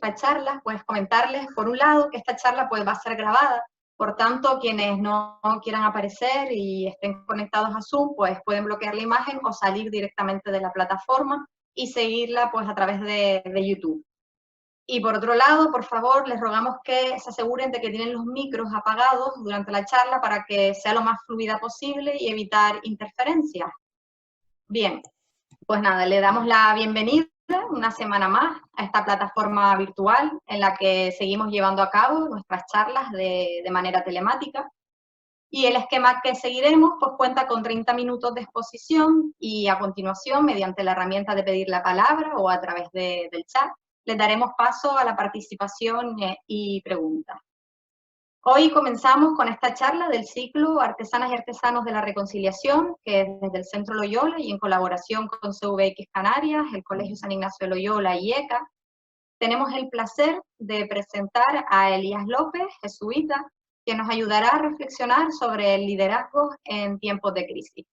nuestra charla, pues comentarles, por un lado, que esta charla pues, va a ser grabada. Por tanto, quienes no quieran aparecer y estén conectados a Zoom, pues pueden bloquear la imagen o salir directamente de la plataforma y seguirla pues a través de YouTube. Y por otro lado, por favor, les rogamos que se aseguren de que tienen los micros apagados durante la charla para que sea lo más fluida posible y evitar interferencias. Bien, pues nada, le damos la bienvenida una semana más a esta plataforma virtual en la que seguimos llevando a cabo nuestras charlas de manera telemática. Y el esquema que seguiremos pues cuenta con 30 minutos de exposición y a continuación, mediante la herramienta de pedir la palabra o a través del chat, les daremos paso a la participación y preguntas. Hoy comenzamos con esta charla del ciclo Artesanas y Artesanos de la Reconciliación, que es desde el Centro Loyola y en colaboración con CVX Canarias, el Colegio San Ignacio de Loyola y ECA. Tenemos el placer de presentar a Elías López, jesuita, que nos ayudará a reflexionar sobre el liderazgo en tiempos de crisis.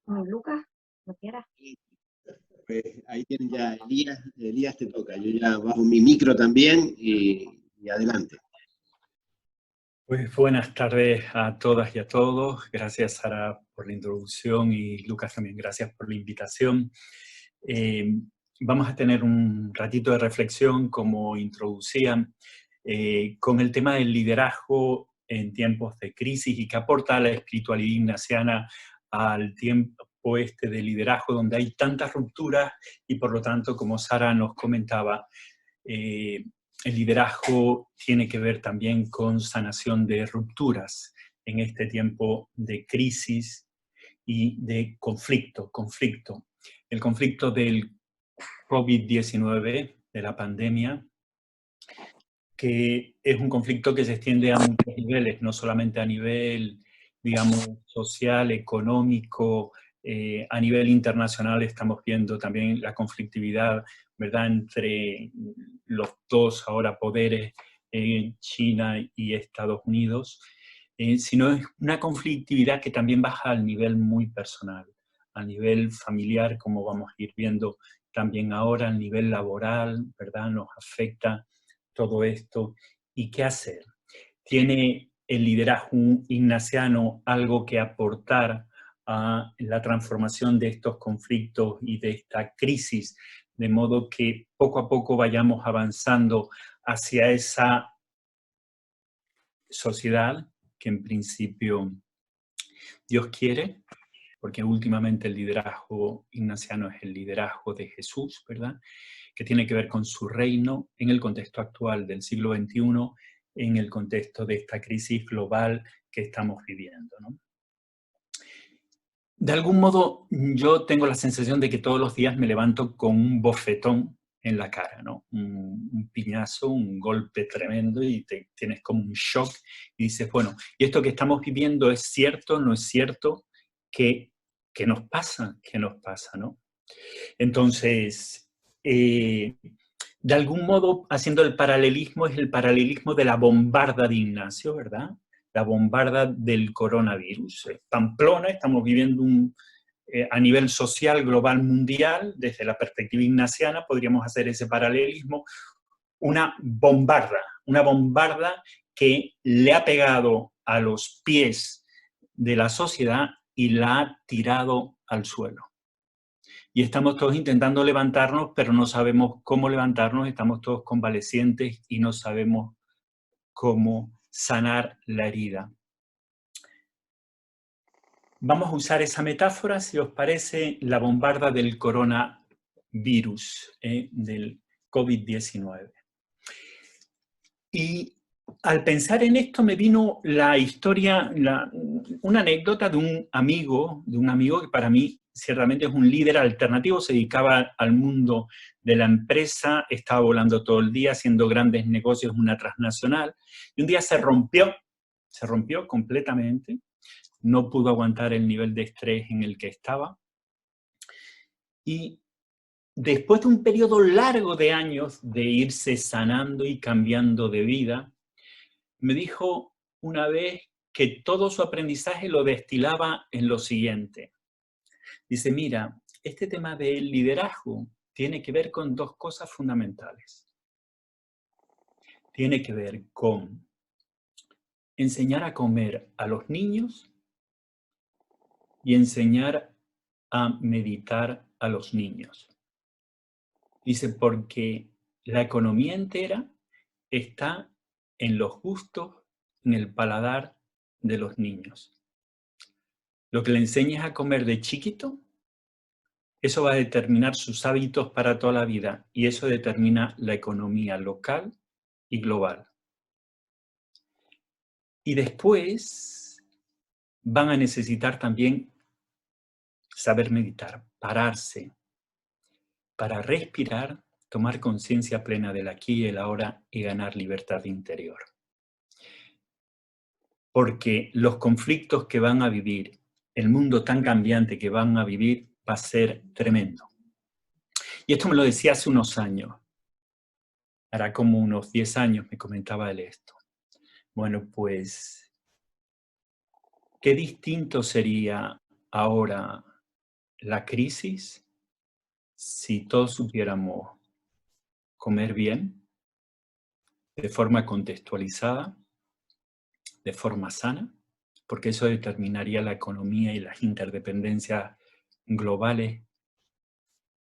Lucas, ¿lo quieras? Pues ahí tienen ya Elías. Elías, te toca. Yo ya bajo mi micro también y adelante. Pues buenas tardes a todas y a todos. Gracias, Sara, por la introducción y Lucas también, gracias por la invitación. Vamos a tener un ratito de reflexión, como introducían, con el tema del liderazgo en tiempos de crisis y que aporta la espiritualidad ignaciana al tiempo este de liderazgo donde hay tantas rupturas y por lo tanto, como Sara nos comentaba, el liderazgo tiene que ver también con sanación de rupturas en este tiempo de crisis y de conflicto. El conflicto del COVID-19, de la pandemia, que es un conflicto que se extiende a muchos niveles, no solamente a nivel, digamos, social, económico, a nivel internacional estamos viendo también la conflictividad, ¿verdad?, entre los dos ahora poderes, China y Estados Unidos, sino es una conflictividad que también baja al nivel muy personal, al nivel familiar, como vamos a ir viendo también ahora, al nivel laboral, ¿verdad?, nos afecta todo esto. ¿Y qué hacer? ¿Tiene el liderazgo ignaciano algo que aportar a la transformación de estos conflictos y de esta crisis, de modo que poco a poco vayamos avanzando hacia esa sociedad que en principio Dios quiere? Porque últimamente el liderazgo ignaciano es el liderazgo de Jesús, ¿verdad?, que tiene que ver con su reino en el contexto actual del siglo XXI, en el contexto de esta crisis global que estamos viviendo, ¿no? De algún modo, yo tengo la sensación de que todos los días me levanto con un bofetón en la cara, ¿no? Un piñazo, un golpe tremendo y tienes como un shock y dices, bueno, ¿y esto que estamos viviendo es cierto, no es cierto? ¿Qué nos pasa? ¿Qué nos pasa, no? Entonces, de algún modo, haciendo el paralelismo, es el paralelismo de la bombarda de Ignacio, ¿verdad? La bombarda del coronavirus. Pamplona, estamos viviendo a nivel social, global, mundial, desde la perspectiva ignaciana, podríamos hacer ese paralelismo, una bombarda que le ha pegado a los pies de la sociedad y la ha tirado al suelo. Y estamos todos intentando levantarnos, pero no sabemos cómo levantarnos, estamos todos convalecientes y no sabemos cómo sanar la herida. Vamos a usar esa metáfora, si os parece, la bombarda del coronavirus, del COVID-19. Y al pensar en esto me vino la historia, una anécdota de un amigo que para mí ciertamente es un líder alternativo, se dedicaba al mundo de la empresa, estaba volando todo el día, haciendo grandes negocios, una transnacional, y un día se rompió completamente, no pudo aguantar el nivel de estrés en el que estaba, y después de un periodo largo de años de irse sanando y cambiando de vida, me dijo una vez que todo su aprendizaje lo destilaba en lo siguiente. Dice, mira, este tema del liderazgo tiene que ver con dos cosas fundamentales. Tiene que ver con enseñar a comer a los niños y enseñar a meditar a los niños. Dice, porque la economía entera está en los gustos, en el paladar de los niños. Lo que le enseñes a comer de chiquito, eso va a determinar sus hábitos para toda la vida y eso determina la economía local y global. Y después van a necesitar también saber meditar, pararse, para respirar, tomar conciencia plena del aquí y el ahora y ganar libertad interior. Porque los conflictos que van a vivir, el mundo tan cambiante que van a vivir, va a ser tremendo. Y esto me lo decía hace unos años. Hará como unos 10 años me comentaba él esto. Bueno, pues, ¿qué distinto sería ahora la crisis si todos supiéramos comer bien, de forma contextualizada, de forma sana? Porque eso determinaría la economía y las interdependencias globales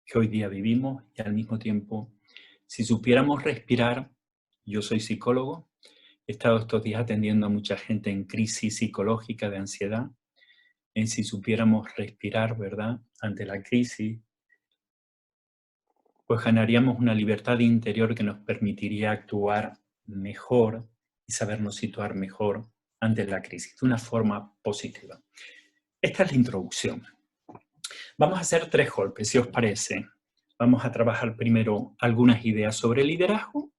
que hoy día vivimos, y al mismo tiempo, si supiéramos respirar, yo soy psicólogo, he estado estos días atendiendo a mucha gente en crisis psicológica de ansiedad, en si supiéramos respirar, ¿verdad?, ante la crisis, pues ganaríamos una libertad interior que nos permitiría actuar mejor y sabernos situar mejor ante la crisis, de una forma positiva. Esta es la introducción. Vamos a hacer 3 golpes, si os parece. Vamos a trabajar primero algunas ideas sobre liderazgo,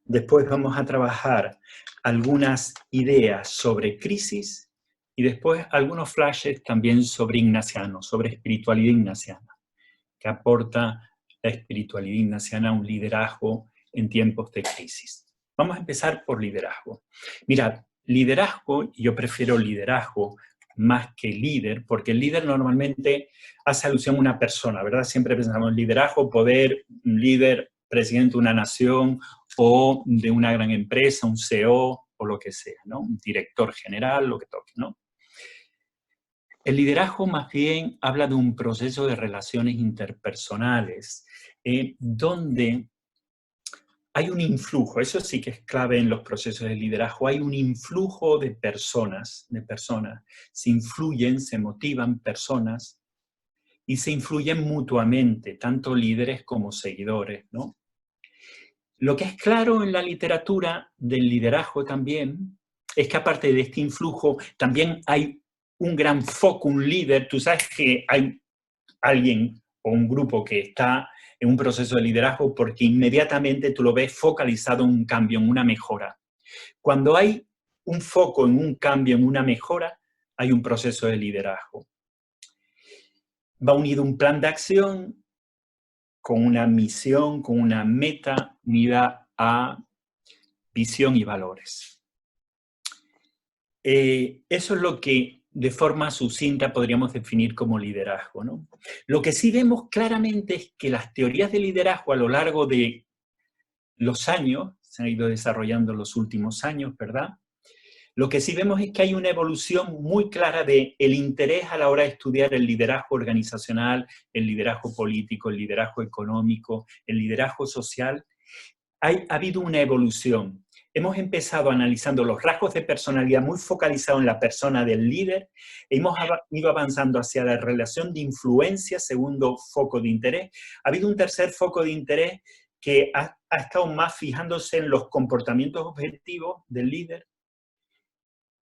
después vamos a trabajar algunas ideas sobre crisis y después algunos flashes también sobre ignaciano, sobre espiritualidad ignaciana, que aporta la espiritualidad ignaciana a un liderazgo en tiempos de crisis. Vamos a empezar por liderazgo. Mirad, liderazgo, yo prefiero liderazgo más que líder, porque el líder normalmente hace alusión a una persona, ¿verdad? Siempre pensamos en liderazgo, poder, un líder, presidente de una nación o de una gran empresa, un CEO o lo que sea, ¿no? Un director general, lo que toque, ¿no? El liderazgo más bien habla de un proceso de relaciones interpersonales, donde hay un influjo, eso sí que es clave en los procesos de liderazgo, hay un influjo de personas, se influyen, se motivan personas y se influyen mutuamente, tanto líderes como seguidores, ¿no? Lo que es claro en la literatura del liderazgo también es que aparte de este influjo también hay un gran foco, un líder. Tú sabes que hay alguien o un grupo que está en un proceso de liderazgo porque inmediatamente tú lo ves focalizado en un cambio, en una mejora. Cuando hay un foco en un cambio, en una mejora, hay un proceso de liderazgo. Va unido un plan de acción con una misión, con una meta unida a visión y valores. Eso es lo que de forma sucinta podríamos definir como liderazgo, ¿no? Lo que sí vemos claramente es que las teorías de liderazgo a lo largo de los años, se han ido desarrollando en los últimos años, ¿verdad? Lo que sí vemos es que hay una evolución muy clara del interés a la hora de estudiar el liderazgo organizacional, el liderazgo político, el liderazgo económico, el liderazgo social. Ha habido una evolución. Hemos empezado analizando los rasgos de personalidad muy focalizados en la persona del líder. Hemos ido avanzando hacia la relación de influencia, segundo foco de interés. Ha habido un tercer foco de interés que ha estado más fijándose en los comportamientos objetivos del líder.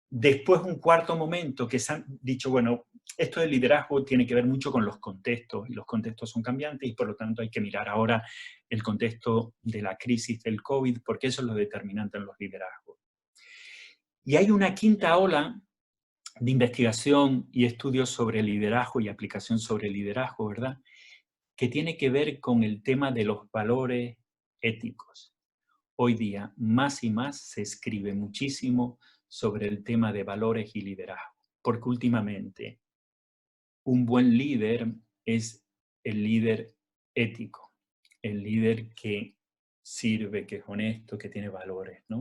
Después un cuarto momento que se han dicho, bueno, esto del liderazgo tiene que ver mucho con los contextos, y los contextos son cambiantes y por lo tanto hay que mirar ahora el contexto de la crisis del COVID, porque eso es lo determinante en los liderazgos. Y hay una quinta ola de investigación y estudios sobre liderazgo y aplicación sobre liderazgo, ¿verdad?, que tiene que ver con el tema de los valores éticos. Hoy día, más y más, se escribe muchísimo sobre el tema de valores y liderazgo, porque últimamente un buen líder es el líder ético, el líder que sirve, que es honesto, que tiene valores, ¿no?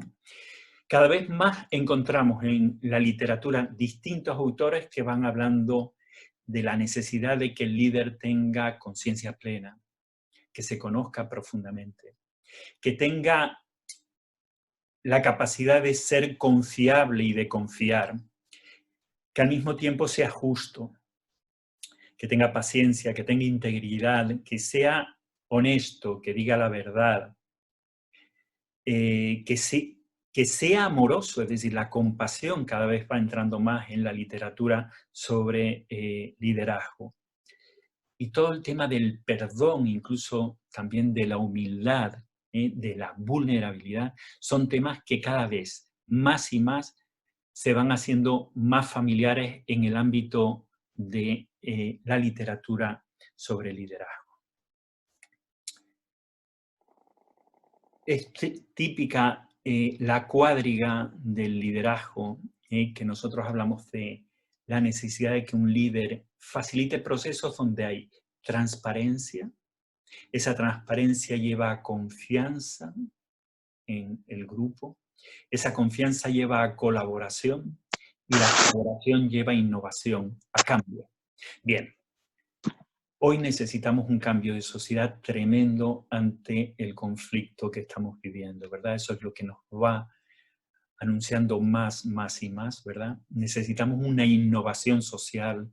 Cada vez más encontramos en la literatura distintos autores que van hablando de la necesidad de que el líder tenga conciencia plena, que se conozca profundamente, que tenga la capacidad de ser confiable y de confiar, que al mismo tiempo sea justo, que tenga paciencia, que tenga integridad, que sea honesto, que diga la verdad, que sea amoroso, es decir, la compasión cada vez va entrando más en la literatura sobre liderazgo. Y todo el tema del perdón, incluso también de la humildad, de la vulnerabilidad, son temas que cada vez más y más se van haciendo más familiares en el ámbito de la literatura sobre liderazgo. Es típica la cuadriga del liderazgo, que nosotros hablamos de la necesidad de que un líder facilite procesos donde hay transparencia. Esa transparencia lleva a confianza en el grupo. Esa confianza lleva a colaboración y la colaboración lleva a innovación, a cambio. Bien, hoy necesitamos un cambio de sociedad tremendo ante el conflicto que estamos viviendo, ¿verdad? Eso es lo que nos va anunciando más y más, ¿verdad? Necesitamos una innovación social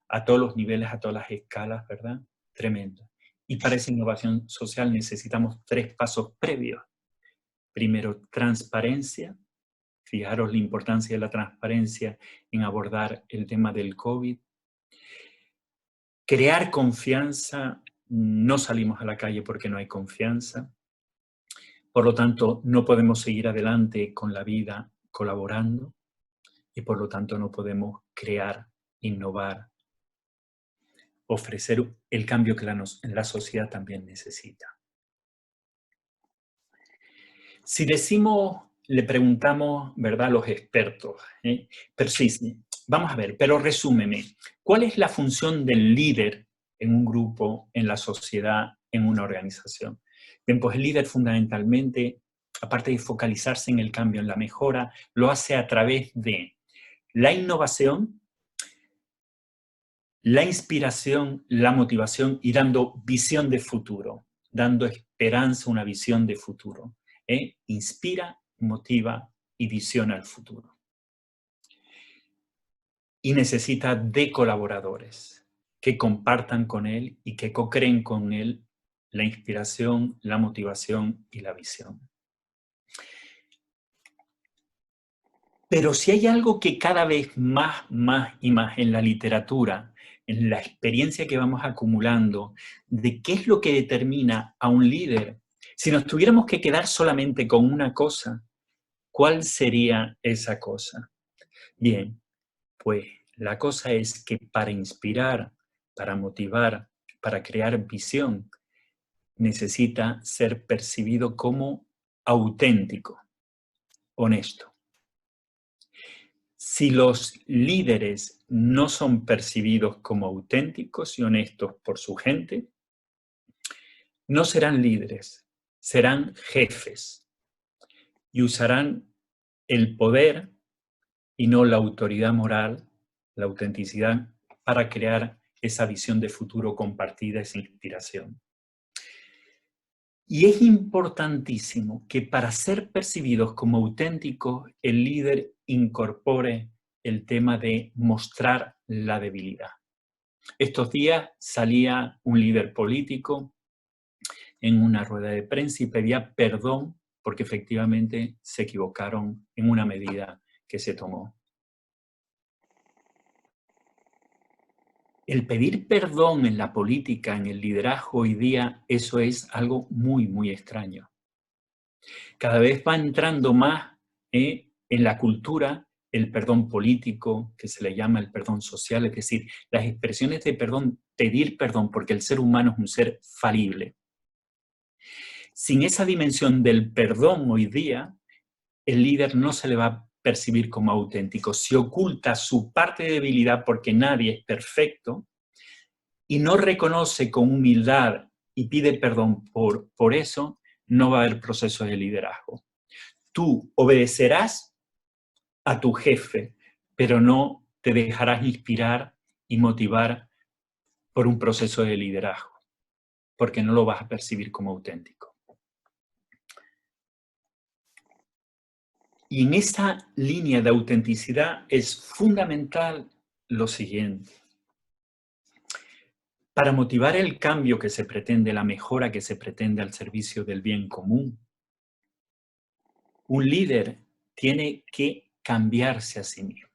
a todos los niveles, a todas las escalas, ¿verdad? Tremendo. Y para esa innovación social necesitamos 3 pasos previos. Primero, transparencia. Fijaros la importancia de la transparencia en abordar el tema del COVID. Crear confianza. No salimos a la calle porque no hay confianza. Por lo tanto, no podemos seguir adelante con la vida colaborando y por lo tanto no podemos crear, innovar, ofrecer el cambio que la sociedad también necesita. Si decimos, le preguntamos, ¿verdad?, a los expertos, pero sí, vamos a ver, pero resúmeme, ¿cuál es la función del líder en un grupo, en la sociedad, en una organización? Bien, pues el líder fundamentalmente, aparte de focalizarse en el cambio, en la mejora, lo hace a través de la innovación, la inspiración, la motivación y dando visión de futuro, dando esperanza, una visión de futuro. Inspira, motiva y visiona el futuro. Y necesita de colaboradores que compartan con él y que co-creen con él la inspiración, la motivación y la visión. Pero si hay algo que cada vez más y más en la literatura, en la experiencia que vamos acumulando, de qué es lo que determina a un líder, si nos tuviéramos que quedar solamente con una cosa, ¿cuál sería esa cosa? Bien, pues la cosa es que para inspirar, para motivar, para crear visión, necesita ser percibido como auténtico, honesto. Si los líderes no son percibidos como auténticos y honestos por su gente, no serán líderes, serán jefes y usarán el poder y no la autoridad moral, la autenticidad, para crear esa visión de futuro compartida, esa inspiración. Y es importantísimo que para ser percibidos como auténticos, el líder incorpore el tema de mostrar la debilidad. Estos días salía un líder político en una rueda de prensa y pedía perdón porque efectivamente se equivocaron en una medida que se tomó. El pedir perdón en la política, en el liderazgo hoy día, eso es algo muy extraño. Cada vez va entrando más en la cultura el perdón político, que se le llama el perdón social, es decir, las expresiones de perdón, pedir perdón, porque el ser humano es un ser falible. Sin esa dimensión del perdón hoy día, el líder no se le va a percibir como auténtico. Si oculta su parte de debilidad porque nadie es perfecto y no reconoce con humildad y pide perdón por eso, no va a haber proceso de liderazgo. Tú obedecerás a tu jefe, pero no te dejarás inspirar y motivar por un proceso de liderazgo, porque no lo vas a percibir como auténtico. Y en esa línea de autenticidad es fundamental lo siguiente. Para motivar el cambio que se pretende, la mejora que se pretende al servicio del bien común, un líder tiene que cambiarse a sí mismo.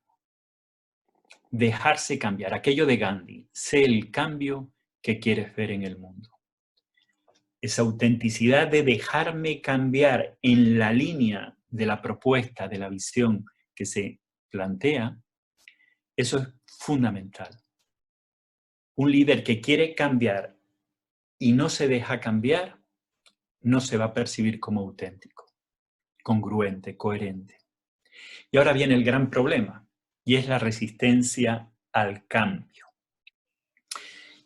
Dejarse cambiar. Aquello de Gandhi, sé el cambio que quieres ver en el mundo. Esa autenticidad de dejarme cambiar en la línea de la propuesta, de la visión que se plantea, eso es fundamental. Un líder que quiere cambiar y no se deja cambiar, no se va a percibir como auténtico, congruente, coherente. Y ahora viene el gran problema, y es la resistencia al cambio.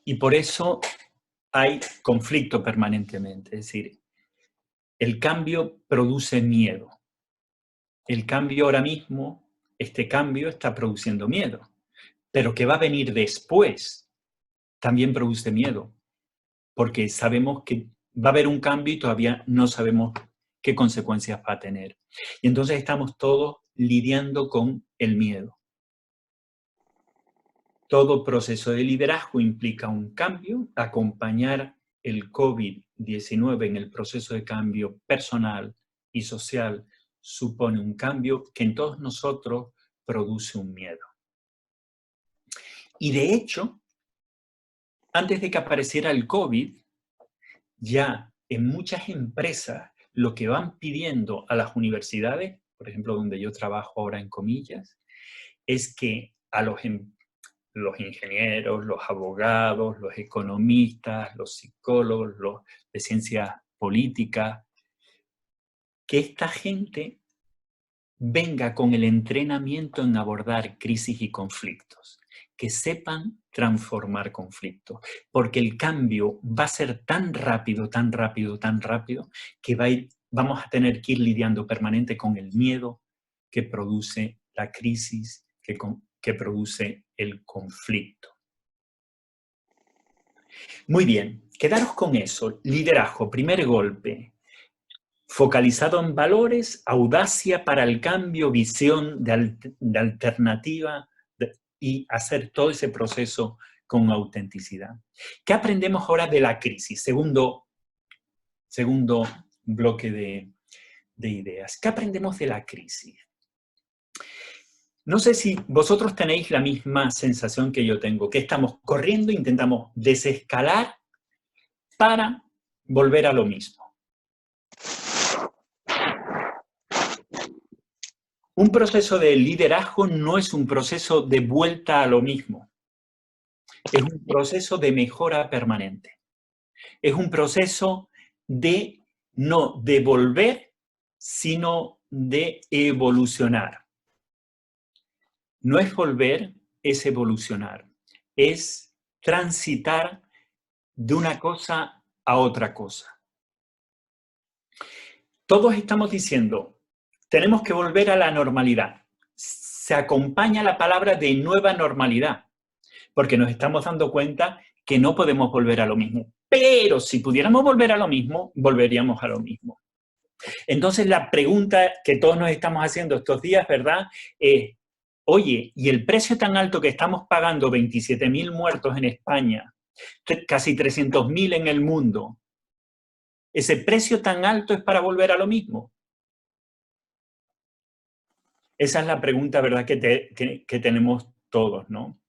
Y por eso hay conflicto permanentemente, es decir, el cambio produce miedo. El cambio ahora mismo, este cambio está produciendo miedo, pero que va a venir después también produce miedo, porque sabemos que va a haber un cambio y todavía no sabemos qué consecuencias va a tener. Y entonces estamos todos lidiando con el miedo. Todo proceso de liderazgo implica un cambio, acompañar el COVID-19 en el proceso de cambio personal y social supone un cambio que en todos nosotros produce un miedo. Y de hecho, antes de que apareciera el COVID, ya en muchas empresas lo que van pidiendo a las universidades, por ejemplo, donde yo trabajo ahora en comillas, es que a los ingenieros, los abogados, los economistas, los psicólogos, los de ciencias políticas, que esta gente venga con el entrenamiento en abordar crisis y conflictos, que sepan transformar conflictos, porque el cambio va a ser tan rápido, tan rápido, tan rápido, que vamos a tener que ir lidiando permanente con el miedo que produce la crisis, que produce el conflicto. Muy bien, quedaros con eso. Liderazgo, primer golpe. Focalizado en valores, audacia para el cambio, visión de alternativa y hacer todo ese proceso con autenticidad. ¿Qué aprendemos ahora de la crisis? Segundo bloque de ideas. ¿Qué aprendemos de la crisis? No sé si vosotros tenéis la misma sensación que yo tengo, que estamos corriendo, intentamos desescalar para volver a lo mismo. Un proceso de liderazgo no es un proceso de vuelta a lo mismo. Es un proceso de mejora permanente. Es un proceso de no de volver, sino de evolucionar. No es volver, es evolucionar. Es transitar de una cosa a otra cosa. Todos estamos diciendo, tenemos que volver a la normalidad. Se acompaña la palabra de nueva normalidad, porque nos estamos dando cuenta que no podemos volver a lo mismo. Pero si pudiéramos volver a lo mismo, volveríamos a lo mismo. Entonces la pregunta que todos nos estamos haciendo estos días, ¿verdad?, es, oye, ¿y el precio tan alto que estamos pagando, 27.000 muertos en España, casi 300.000 en el mundo, ese precio tan alto es para volver a lo mismo? Esa es la pregunta, ¿verdad?, que tenemos todos, ¿no?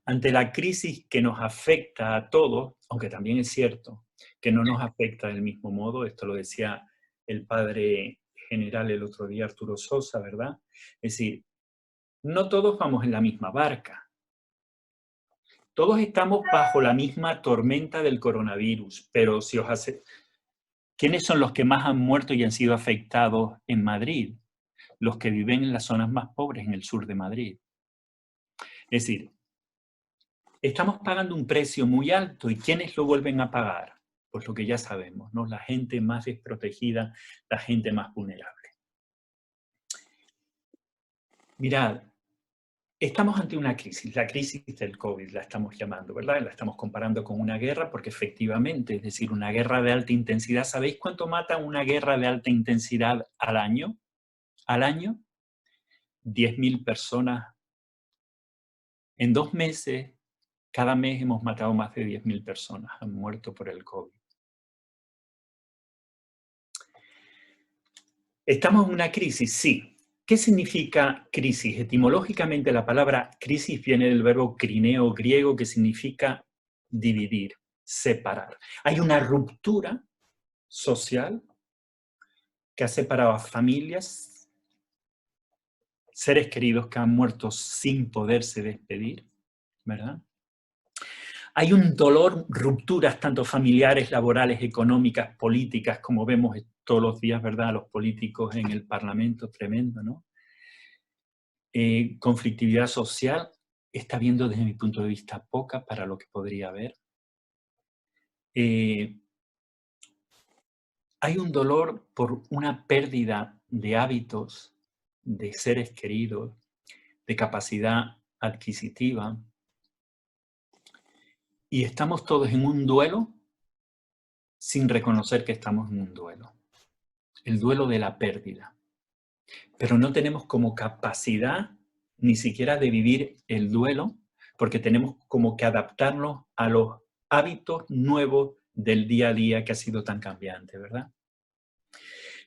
Ante la crisis que nos afecta a todos, aunque también es cierto que no nos afecta del mismo modo, esto lo decía el padre general el otro día, Arturo Sosa, ¿verdad? Es decir, no todos vamos en la misma barca. Todos estamos bajo la misma tormenta del coronavirus, pero si os hace... ¿Quiénes son los que más han muerto y han sido afectados en Madrid? Los que viven en las zonas más pobres, en el sur de Madrid. Es decir, Estamos pagando un precio muy alto, ¿y quiénes lo vuelven a pagar? Pues lo que ya sabemos, ¿no? La gente más desprotegida, la gente más vulnerable. Mirad, estamos ante una crisis, la crisis del COVID la estamos llamando, ¿verdad? La estamos comparando con una guerra porque efectivamente, es decir, una guerra de alta intensidad. ¿Sabéis cuánto mata una guerra de alta intensidad al año? Al año, 10.000 personas. En 2 meses, cada mes hemos matado más de 10.000 personas, han muerto por el COVID. ¿Estamos en una crisis? Sí. ¿Qué significa crisis? Etimológicamente la palabra crisis viene del verbo crineo griego, que significa dividir, separar. Hay una ruptura social que ha separado a familias, seres queridos que han muerto sin poderse despedir, ¿verdad? Hay un dolor, rupturas tanto familiares, laborales, económicas, políticas, como vemos todos los días, ¿verdad? Los políticos en el Parlamento, tremendo, ¿no? Conflictividad social, está habiendo desde mi punto de vista poca para lo que podría haber. Hay un dolor por una pérdida de hábitos, de seres queridos, de capacidad adquisitiva. Y estamos todos en un duelo sin reconocer que estamos en un duelo. El duelo de la pérdida. Pero no tenemos como capacidad ni siquiera de vivir el duelo, porque tenemos como que adaptarnos a los hábitos nuevos del día a día que ha sido tan cambiante, ¿verdad?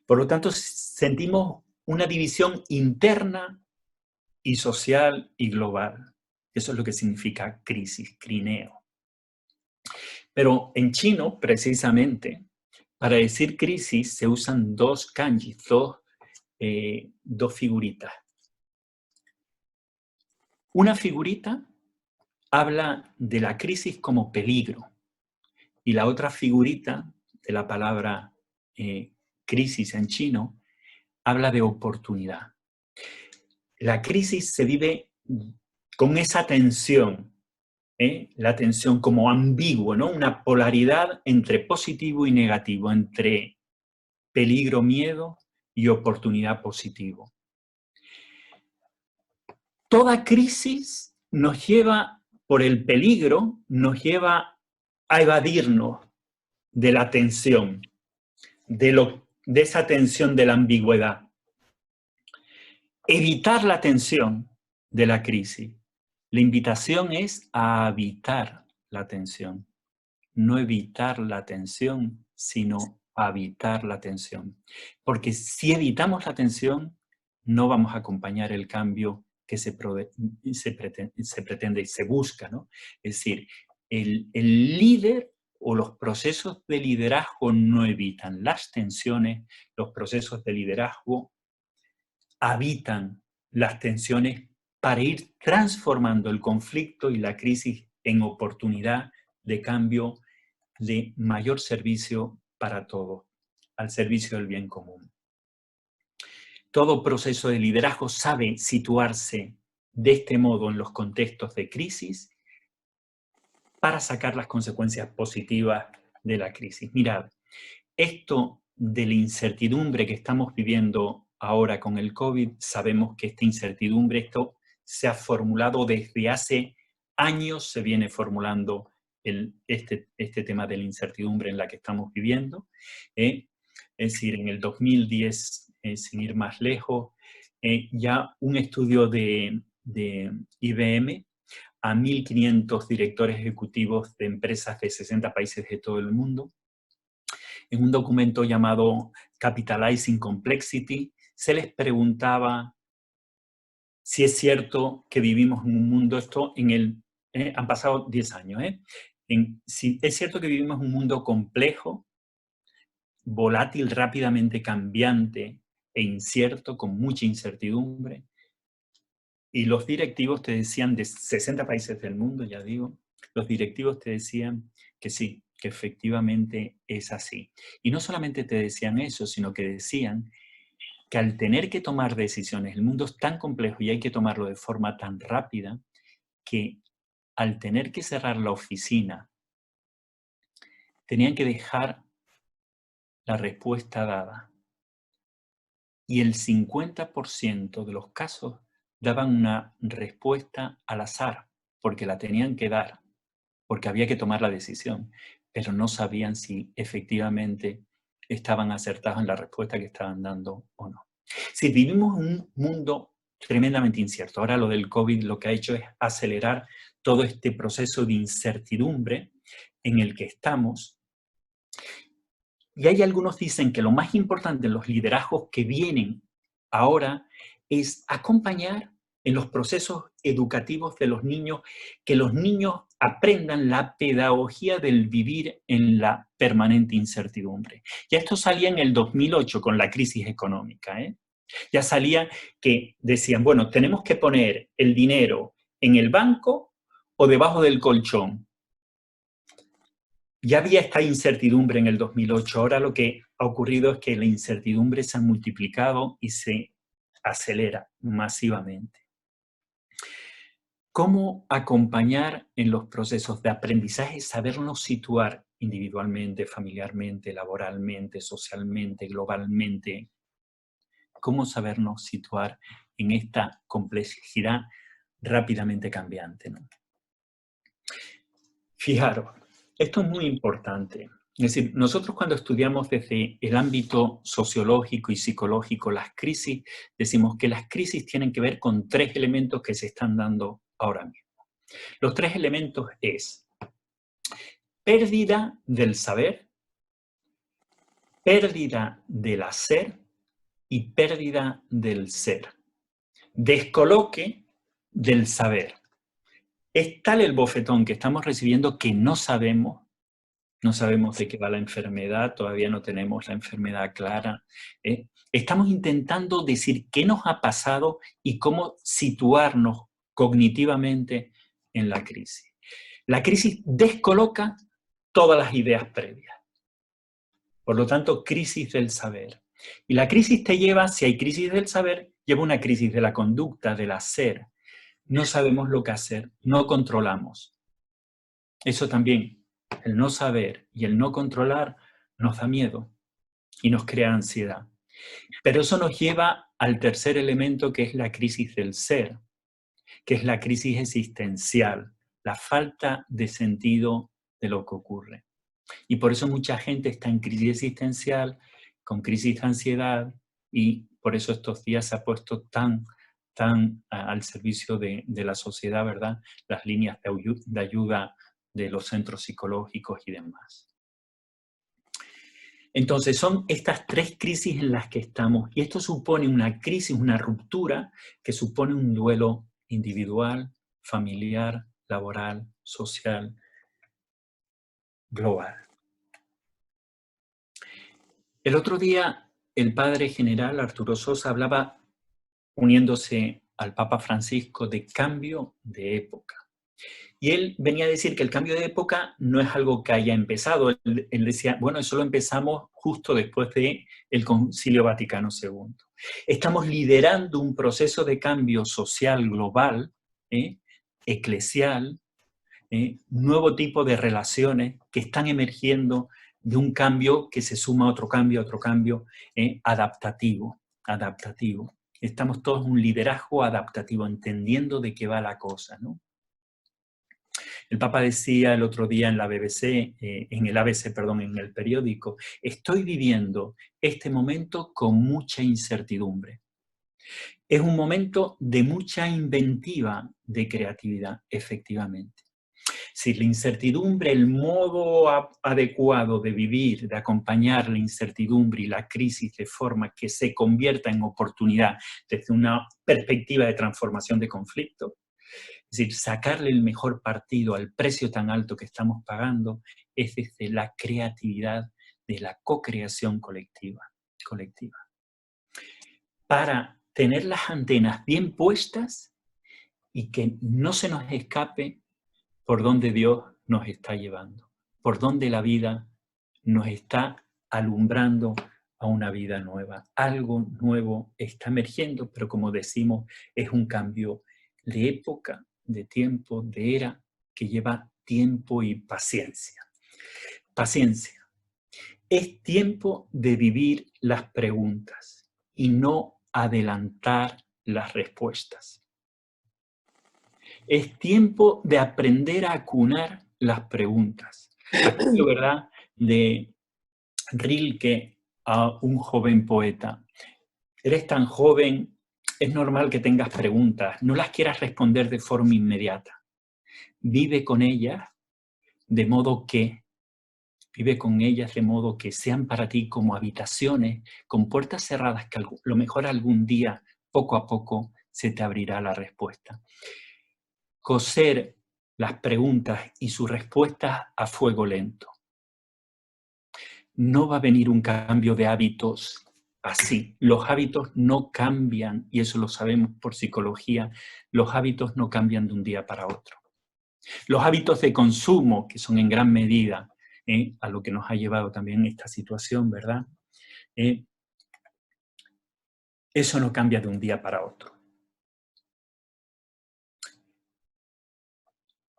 Por lo tanto, sentimos una división interna y social y global. Eso es lo que significa crisis, crineo. Pero en chino, precisamente, para decir crisis se usan 2 kanjis, dos figuritas. Una figurita habla de la crisis como peligro y la otra figurita de la palabra crisis en chino habla de oportunidad. La crisis se vive con esa tensión, la tensión como ambiguo, ¿no? Una polaridad entre positivo y negativo, entre peligro, miedo y oportunidad, positivo. Toda crisis nos lleva, por el peligro, nos lleva a evadirnos de la tensión, de esa tensión de la ambigüedad. Evitar la tensión de la crisis. La invitación es a habitar la tensión. No evitar la tensión, sino habitar la tensión. Porque si evitamos la tensión, no vamos a acompañar el cambio que se pretende y se busca, ¿no? Es decir, el líder o los procesos de liderazgo no evitan las tensiones, los procesos de liderazgo habitan las tensiones para ir transformando el conflicto y la crisis en oportunidad de cambio, de mayor servicio para todos, al servicio del bien común. Todo proceso de liderazgo sabe situarse de este modo en los contextos de crisis para sacar las consecuencias positivas de la crisis. Mirad, esto de la incertidumbre que estamos viviendo ahora con el COVID, sabemos que esta incertidumbre, esto se ha formulado desde hace años, se viene formulando este tema de la incertidumbre en la que estamos viviendo. Es decir, en el 2010, sin ir más lejos, ya un estudio de IBM a 1.500 directores ejecutivos de empresas de 60 países de todo el mundo, en un documento llamado Capitalizing Complexity, se les preguntaba si es cierto que vivimos en un mundo, han pasado 10 años, si es cierto que vivimos en un mundo complejo, volátil, rápidamente cambiante e incierto, con mucha incertidumbre. Y los directivos te decían, de 60 países del mundo, ya digo, los directivos te decían que sí, que efectivamente es así. Y no solamente te decían eso, sino que decían que al tener que tomar decisiones, el mundo es tan complejo y hay que tomarlo de forma tan rápida, que al tener que cerrar la oficina, tenían que dejar la respuesta dada. Y el 50% de los casos daban una respuesta al azar, porque la tenían que dar, porque había que tomar la decisión, pero no sabían si efectivamente estaban acertados en la respuesta que estaban dando o no. Si vivimos en un mundo tremendamente incierto, ahora lo del COVID lo que ha hecho es acelerar todo este proceso de incertidumbre en el que estamos. Y hay algunos dicen que lo más importante en los liderazgos que vienen ahora es acompañar en los procesos educativos de los niños, que los niños aprendan la pedagogía del vivir en la permanente incertidumbre. Ya esto salía en el 2008 con la crisis económica, ¿eh? Ya salía que decían, bueno, tenemos que poner el dinero en el banco o debajo del colchón. Ya había esta incertidumbre en el 2008, ahora lo que ha ocurrido es que la incertidumbre se ha multiplicado y se acelera masivamente. ¿Cómo acompañar en los procesos de aprendizaje, sabernos situar individualmente, familiarmente, laboralmente, socialmente, globalmente? ¿Cómo sabernos situar en esta complejidad rápidamente cambiante, ¿no? Fijaros, esto es muy importante. Es decir, nosotros cuando estudiamos desde el ámbito sociológico y psicológico las crisis, decimos que las crisis tienen que ver con 3 elementos que se están dando ahora mismo. Los 3 elementos es pérdida del saber, pérdida del hacer y pérdida del ser. Descoloque del saber. Es tal el bofetón que estamos recibiendo que no sabemos de qué va la enfermedad, todavía no tenemos la enfermedad clara. Estamos intentando decir qué nos ha pasado y cómo situarnos cognitivamente en la crisis. La crisis descoloca todas las ideas previas. Por lo tanto, crisis del saber. Y la crisis te lleva, si hay crisis del saber, lleva una crisis de la conducta, del hacer. No sabemos lo que hacer, no controlamos. Eso también, el no saber y el no controlar nos da miedo y nos crea ansiedad. Pero eso nos lleva al tercer elemento, que es la crisis del ser, que es la crisis existencial, la falta de sentido de lo que ocurre. Y por eso mucha gente está en crisis existencial, con crisis de ansiedad, y por eso estos días se ha puesto tan al servicio de la sociedad, ¿verdad? Las líneas de ayuda de los centros psicológicos y demás. Entonces, son estas 3 crisis en las que estamos, y esto supone una crisis, una ruptura, que supone un duelo individual, familiar, laboral, social, global. El otro día, el padre general Arturo Sosa hablaba, uniéndose al Papa Francisco, de cambio de época. Y él venía a decir que el cambio de época no es algo que haya empezado. Él decía, bueno, eso lo empezamos justo después del Concilio Vaticano II. Estamos liderando un proceso de cambio social global, eclesial, nuevo tipo de relaciones que están emergiendo de un cambio que se suma a otro cambio, adaptativo. Estamos todos en un liderazgo adaptativo, entendiendo de qué va la cosa, ¿no? El Papa decía el otro día en la BBC, en el periódico, estoy viviendo este momento con mucha incertidumbre. Es un momento de mucha inventiva, de creatividad, efectivamente. Si la incertidumbre, el modo adecuado de vivir, de acompañar la incertidumbre y la crisis de forma que se convierta en oportunidad desde una perspectiva de transformación de conflicto, es decir, sacarle el mejor partido al precio tan alto que estamos pagando, es desde la creatividad de la co-creación colectiva. Para tener las antenas bien puestas y que no se nos escape por donde Dios nos está llevando, por donde la vida nos está alumbrando a una vida nueva. Algo nuevo está emergiendo, pero como decimos, es un cambio de época, de tiempo, de era, que lleva tiempo y paciencia. Paciencia. Es tiempo de vivir las preguntas y no adelantar las respuestas. Es tiempo de aprender a acunar las preguntas. Aquello, ¿verdad?, de Rilke a un joven poeta. Eres tan joven, es normal que tengas preguntas, no las quieras responder de forma inmediata. Vive con ellas de modo que sean para ti como habitaciones con puertas cerradas que a lo mejor algún día, poco a poco, se te abrirá la respuesta. Coser las preguntas y sus respuestas a fuego lento. No va a venir un cambio de hábitos así. Los hábitos no cambian, y eso lo sabemos por psicología, los hábitos no cambian de un día para otro. Los hábitos de consumo, que son en gran medida a lo que nos ha llevado también esta situación, ¿verdad? Eso no cambia de un día para otro.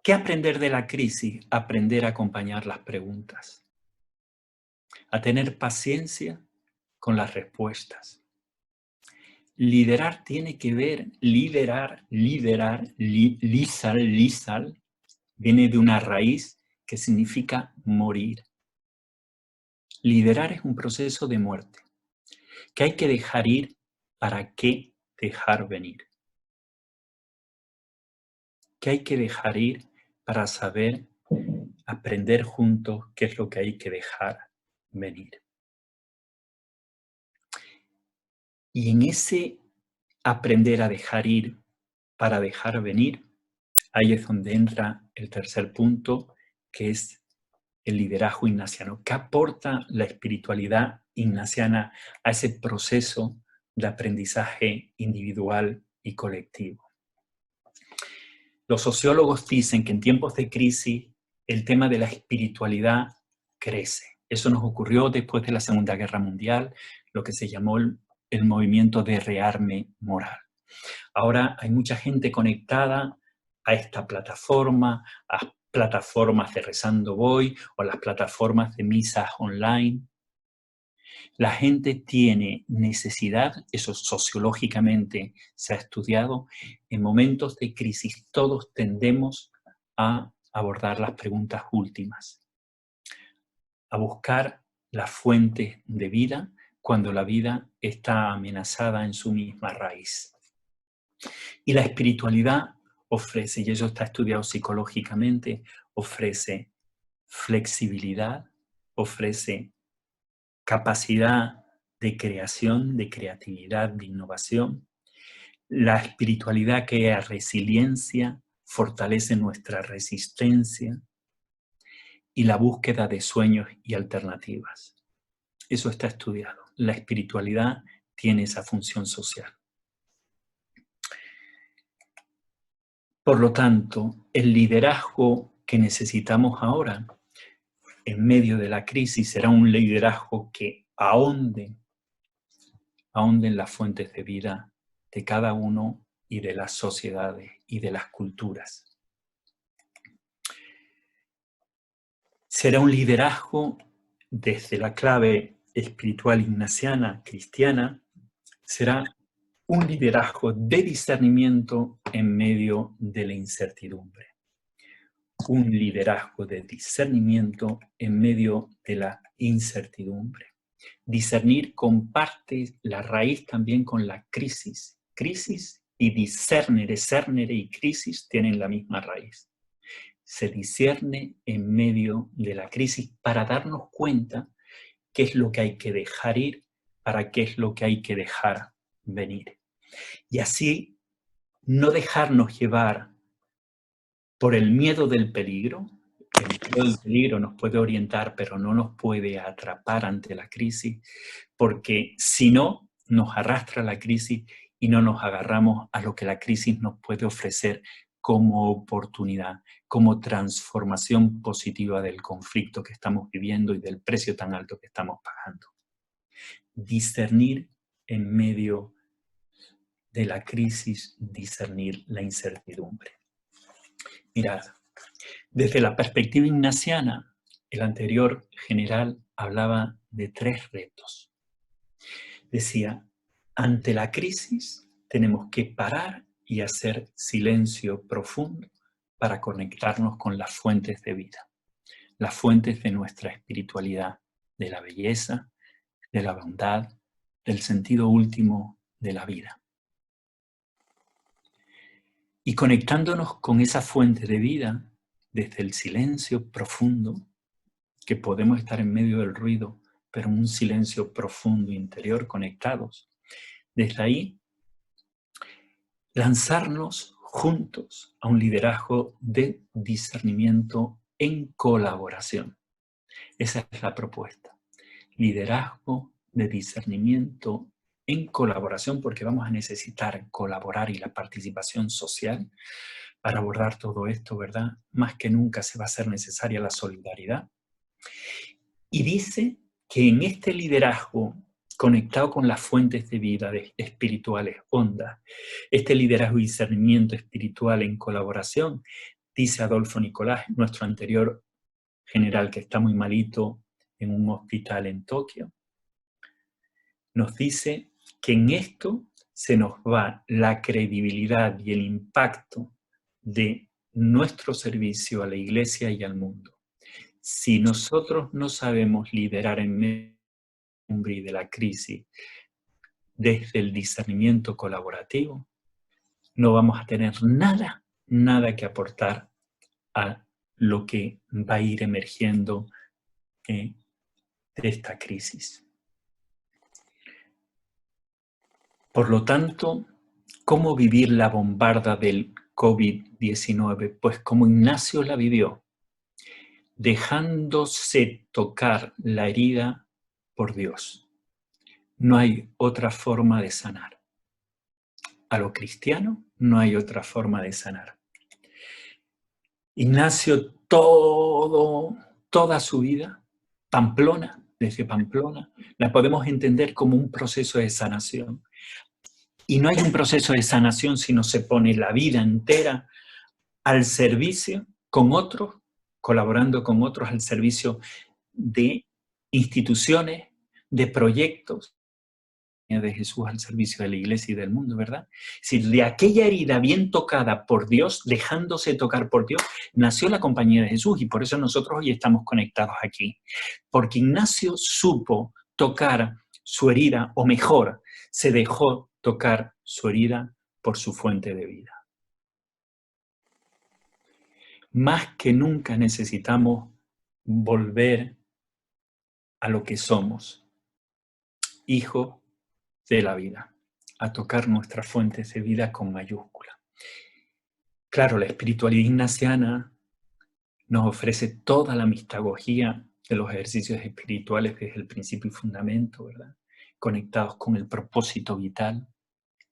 ¿Qué aprender de la crisis? Aprender a acompañar las preguntas. A tener paciencia con las respuestas. Liderar tiene que ver, liderar, lisal, viene de una raíz que significa morir. Liderar es un proceso de muerte, que hay que dejar ir para qué dejar venir. Que hay que dejar ir para saber aprender juntos qué es lo que hay que dejar venir. Y en ese aprender a dejar ir para dejar venir, ahí es donde entra el tercer punto, que es el liderazgo ignaciano. ¿Qué aporta la espiritualidad ignaciana a ese proceso de aprendizaje individual y colectivo? Los sociólogos dicen que en tiempos de crisis el tema de la espiritualidad crece. Eso nos ocurrió después de la Segunda Guerra Mundial, lo que se llamó el movimiento de rearme moral. Ahora hay mucha gente conectada a esta plataforma, a plataformas de Rezando Voy o las plataformas de misas online. La gente tiene necesidad, eso sociológicamente se ha estudiado, en momentos de crisis todos tendemos a abordar las preguntas últimas, a buscar las fuentes de vida cuando la vida está amenazada en su misma raíz. Y la espiritualidad ofrece, y eso está estudiado psicológicamente, ofrece flexibilidad, ofrece capacidad de creación, de creatividad, de innovación. La espiritualidad crea resiliencia, fortalece nuestra resistencia y la búsqueda de sueños y alternativas. Eso está estudiado. La espiritualidad tiene esa función social. Por lo tanto, el liderazgo que necesitamos ahora, en medio de la crisis, será un liderazgo que ahonde en las fuentes de vida de cada uno y de las sociedades y de las culturas. Será un liderazgo desde la clave espiritual ignaciana, cristiana, será un liderazgo de discernimiento en medio de la incertidumbre. Un liderazgo de discernimiento en medio de la incertidumbre. Discernir comparte la raíz también con la crisis. Crisis y discernere y crisis tienen la misma raíz. Se discierne en medio de la crisis para darnos cuenta qué es lo que hay que dejar ir, para qué es lo que hay que dejar venir. Y así no dejarnos llevar por el miedo del peligro. El miedo del peligro nos puede orientar, pero no nos puede atrapar ante la crisis, porque si no, nos arrastra la crisis y no nos agarramos a lo que la crisis nos puede ofrecer como oportunidad, como transformación positiva del conflicto que estamos viviendo y del precio tan alto que estamos pagando. Discernir en medio de la crisis, discernir la incertidumbre. Mirad, Desde la perspectiva ignaciana, el anterior general hablaba de 3 retos. Decía, ante la crisis tenemos que parar y hacer silencio profundo para conectarnos con las fuentes de vida, las fuentes de nuestra espiritualidad, de la belleza, de la bondad, del sentido último de la vida. Y conectándonos con esa fuente de vida, desde el silencio profundo, que podemos estar en medio del ruido, pero en un silencio profundo interior, conectados, desde ahí, lanzarnos juntos a un liderazgo de discernimiento en colaboración. Esa es la propuesta. Liderazgo de discernimiento en colaboración, porque vamos a necesitar colaborar y la participación social para abordar todo esto, ¿verdad? Más que nunca se va a hacer necesaria la solidaridad. Y dice que en este liderazgo conectado con las fuentes de vida espirituales hondas, este liderazgo y discernimiento espiritual en colaboración, dice Adolfo Nicolás, nuestro anterior general que está muy malito en un hospital en Tokio, nos dice que en esto se nos va la credibilidad y el impacto de nuestro servicio a la Iglesia y al mundo. Si nosotros no sabemos liderar en medio de la crisis desde el discernimiento colaborativo, no vamos a tener nada que aportar a lo que va a ir emergiendo de esta crisis. Por lo tanto, ¿cómo vivir la bombarda del COVID-19? Pues como Ignacio la vivió, dejándose tocar la herida por Dios. No hay otra forma de sanar. A lo cristiano no hay otra forma de sanar. Ignacio toda su vida, Pamplona, desde Pamplona, la podemos entender como un proceso de sanación. Y no hay un proceso de sanación si no se pone la vida entera al servicio con otros, colaborando con otros al servicio de instituciones, de proyectos de Jesús al servicio de la Iglesia y del mundo, ¿verdad? Si de aquella herida bien tocada por Dios, dejándose tocar por Dios, nació la compañía de Jesús y por eso nosotros hoy estamos conectados aquí. Porque Ignacio supo tocar su herida, o mejor, se dejó tocar su herida por su fuente de vida. Más que nunca necesitamos volver a lo que somos, hijos de la vida, a tocar nuestras fuentes de vida con mayúscula. Claro, la espiritualidad ignaciana nos ofrece toda la mistagogía de los ejercicios espirituales desde el principio y fundamento, ¿verdad? Conectados con el propósito vital,